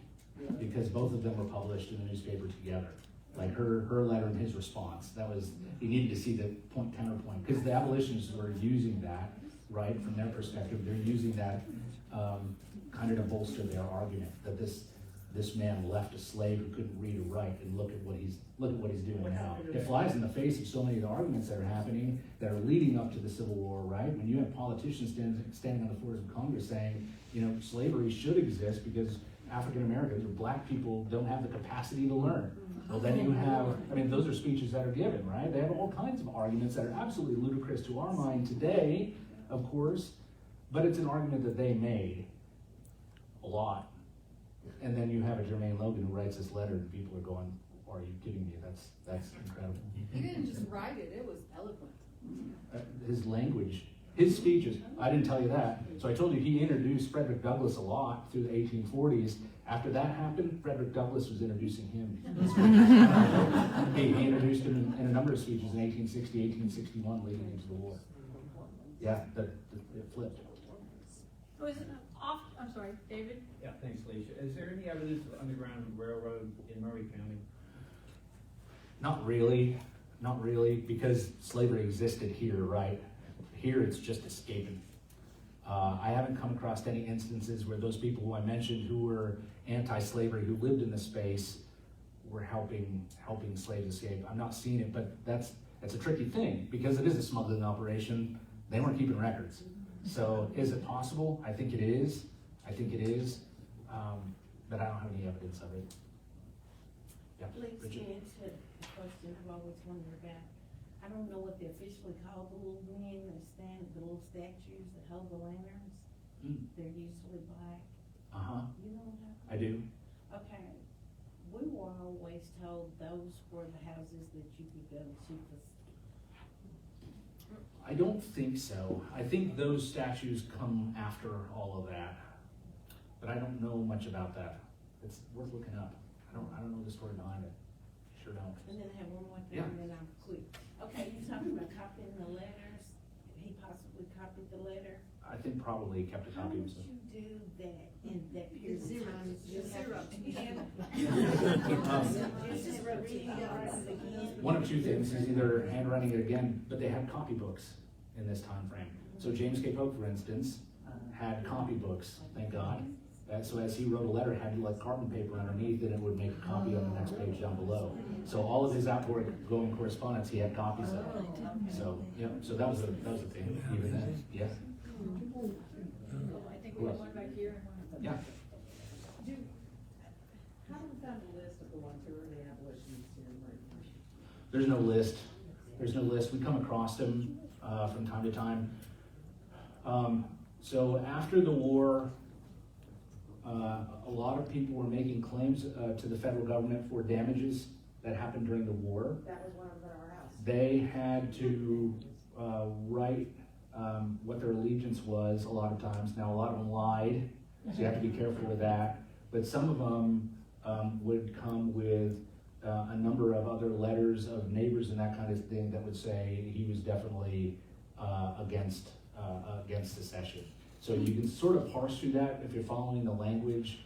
because both of them were published in the newspaper together. Like her letter and his response. That was, he needed to see the point counterpoint, because the abolitionists were using that, right, from their perspective, they're using that kind of to bolster their argument that this man left a slave who couldn't read or write, and look at what he's doing now. It flies in the face of so many of the arguments that are happening that are leading up to the Civil War, right? When you have politicians standing on the floors of Congress saying, you know, slavery should exist because African Americans or black people don't have the capacity to learn. Well, then you have, I mean, those are speeches that are given, right? They have all kinds of arguments that are absolutely ludicrous to our mind today, of course, but it's an argument that they made a lot. And then you have a Jermaine Loguen who writes this letter, and people are going, "Are you kidding me? That's incredible." He didn't just write it, it was eloquent. His language, his speeches, I didn't tell you that. So I told you he introduced Frederick Douglass a lot through the 1840s. After that happened, Frederick Douglass was introducing him. He introduced him in a number of speeches in 1860, 1861, leading into the war. Yeah, it flipped. Oh, is it off, I'm sorry, David? Yeah, thanks, Alicia. Is there any evidence of Underground Railroad in Murray County? Not really, because slavery existed here, right? Here it's just escaping. I haven't come across any instances where those people who I mentioned who were anti-slavery, who lived in the space, were helping slaves escape. I'm not seeing it, but that's a tricky thing, because it is a smuggling operation. They weren't keeping records. So is it possible? I think it is, but I don't have any evidence of it. Yeah, Please Richard? answer the question I've always wondered about. I don't know what they officially call the little men that stand, the little statues that hold the lanterns. They're usually black. You know what I do. Okay. We were always told those were the houses that you could go to. I don't think so. I think those statues come after all of that, but I don't know much about that. It's worth looking up. I don't know the story behind it. Sure don't. And then I have one more thing, Yeah. and then I'm quick. Okay, you talking about copying the letters? He possibly copied the letter? I think probably kept a How copy would of it. you do that in that period of time? Zero. One of two things is either handwriting it again, but they had copybooks in this time frame. So James K. Polk, for instance, had copybooks, thank God. So as he wrote a letter, had like carbon paper underneath, and it would make a copy on the next page down below. So all of his outgoing correspondence, he had copies of. So yeah, so that was a thing even then. Yeah. I think we have one back here and one. Yeah. How do we find a list of the ones who are the abolitionists here in Murray County? There's no list. There's no list. We come across them from time to time. So after the war, a lot of people were making claims to the federal government for damages that happened during the war. That was one of our house. They had to write what their allegiance was a lot of times. Now, a lot of them lied, so you have to be careful with that. But some of them would come with a number of other letters of neighbors and that kind of thing that would say he was definitely against secession. So you can sort of parse through that if you're following the language,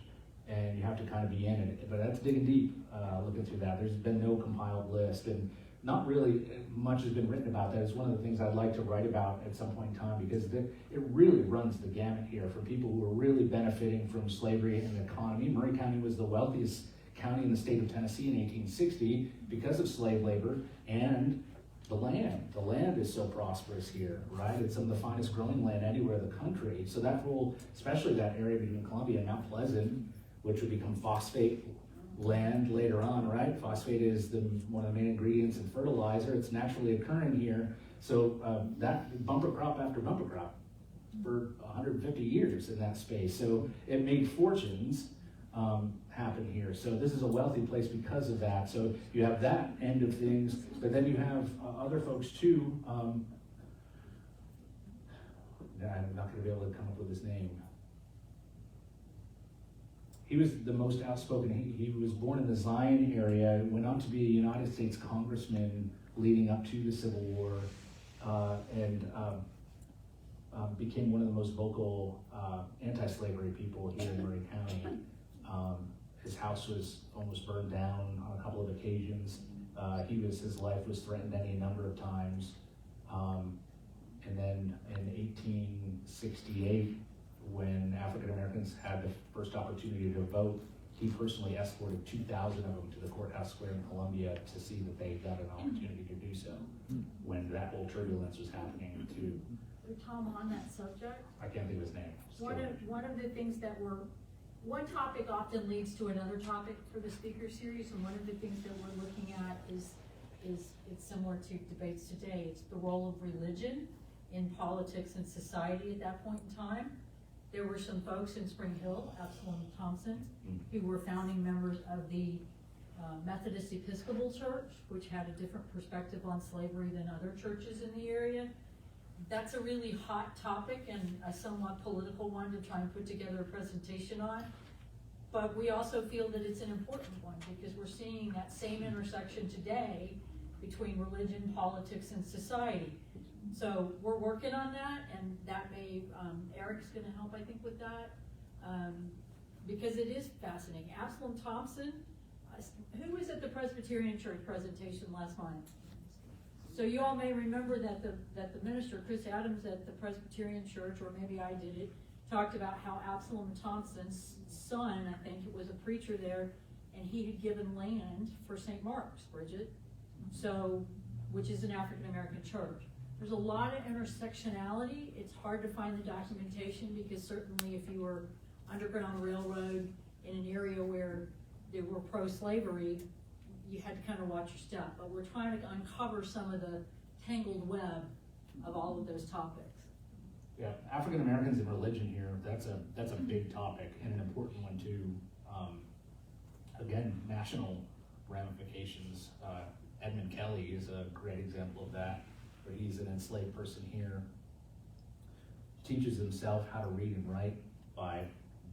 and you have to kind of be in it. But that's digging deep, looking through that. There's been no compiled list, and not really much has been written about that. It's one of the things I'd like to write about at some point in time, because it really runs the gamut here for people who are really benefiting from slavery and the economy. Murray County was the wealthiest county in the state of Tennessee in 1860 because of slave labor and the land. The land is so prosperous here, right? It's some of the finest growing land anywhere in the country. So that whole, especially that area between Columbia and Mount Pleasant, which would become phosphate land later on, right? Phosphate is one of the main ingredients in fertilizer. It's naturally occurring here. So that bumper crop after bumper crop for 150 years in that space. So it made fortunes happen here. So this is a wealthy place because of that. So you have that end of things, but then you have other folks too. I'm not going to be able to come up with his name. he was the most outspoken. He was born in the Zion area, went on to be a United States congressman leading up to the Civil War, and became one of the most vocal anti-slavery people here in Murray County. His house was almost burned down on a couple of occasions. His life was threatened any number of times. And then in 1868, when African Americans had the first opportunity to vote, he personally escorted 2,000 of them to the courthouse square in Columbia to see that they got an opportunity to do so when that whole turbulence was happening too. Tom, on that subject, I can't think of his name. one of the things that one topic often leads to another topic for the speaker series, and one of the things that we're looking at is it's similar to debates today. It's the role of religion in politics and society at that point in time. There were some folks in Spring Hill, Absalom Thompson, who were founding members of the Methodist Episcopal Church, which had a different perspective on slavery than other churches in the area. That's a really hot topic and a somewhat political one to try and put together a presentation on. But we also feel that it's an important one because we're seeing that same intersection today between religion, politics, and society. So we're working on that, and that may, Eric's gonna help, I think, with that, because it is fascinating. Absalom Thompson, who was at the Presbyterian Church presentation last month? So you all may remember that the minister, Chris Adams at the Presbyterian Church, or maybe I did it, talked about how Absalom Thompson's son, I think it was a preacher there, and he had given land for St. Mark's, Bridget, so, which is an African-American church. There's a lot of intersectionality. It's hard to find the documentation because certainly if you were Underground Railroad in an area where they were pro-slavery, you had to kind of watch your step. But we're trying to uncover some of the tangled web of all of those topics. Yeah, African Americans and religion here, that's a big topic and an important one too. Again, national ramifications. Edmund Kelly is a great example of that, where he's an enslaved person here, teaches himself how to read and write by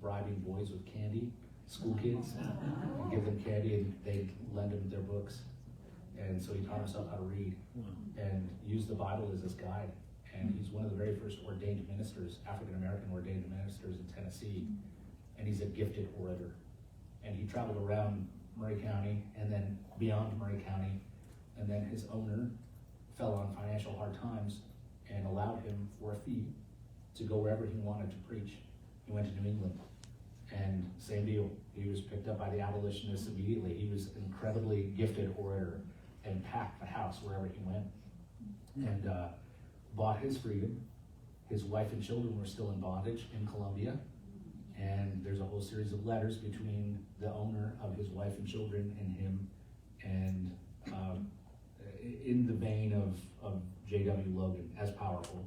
bribing boys with candy, school kids, and give them candy and they lend him their books. And so he taught himself how to read and used the Bible as his guide. And he's one of the very first ordained ministers, African-American ordained ministers in Tennessee. And he's a gifted orator. And he traveled around Murray County and then beyond Murray County. And then his owner fell on financial hard times and allowed him for a fee to go wherever he wanted to preach. He went to New England. And same deal, he was picked up by the abolitionists immediately. He was an incredibly gifted orator and packed the house wherever he went. And bought his freedom. His wife and children were still in bondage in Columbia. And there's a whole series of letters between the owner of his wife and children and him. And in the vein of J.W. Loguen, as powerful,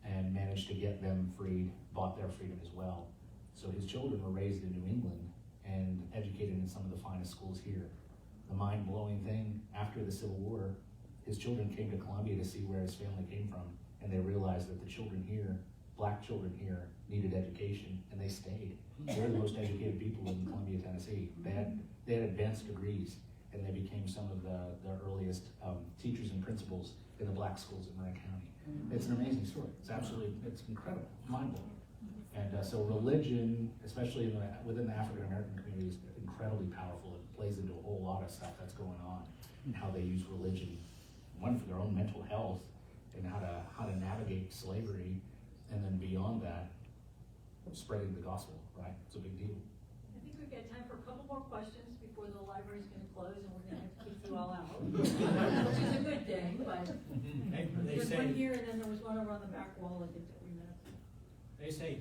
and managed to get them freed, bought their freedom as well. So his children were raised in New England and educated in some of the finest schools here. The mind-blowing thing, after the Civil War, his children came to Columbia to see where his family came from, and they realized that the children here, black children here, needed education, and they stayed. They're the most educated people in Columbia, Tennessee. They had advanced degrees, and they became some of the earliest teachers and principals in the black schools in Murray County. It's an amazing story. It's incredible, mind-blowing. And so religion, especially within the African American community, is incredibly powerful. It plays into a whole lot of stuff that's going on and how they use religion, one for their own mental health and how to navigate slavery, and then beyond that, spreading the gospel, right? It's a big deal. I think we've got time for a couple more questions before the library's going to close and we're going to have to kick you all out, which is a good thing, but They there's say, one here and then there was one over on the back wall I think that we missed. they say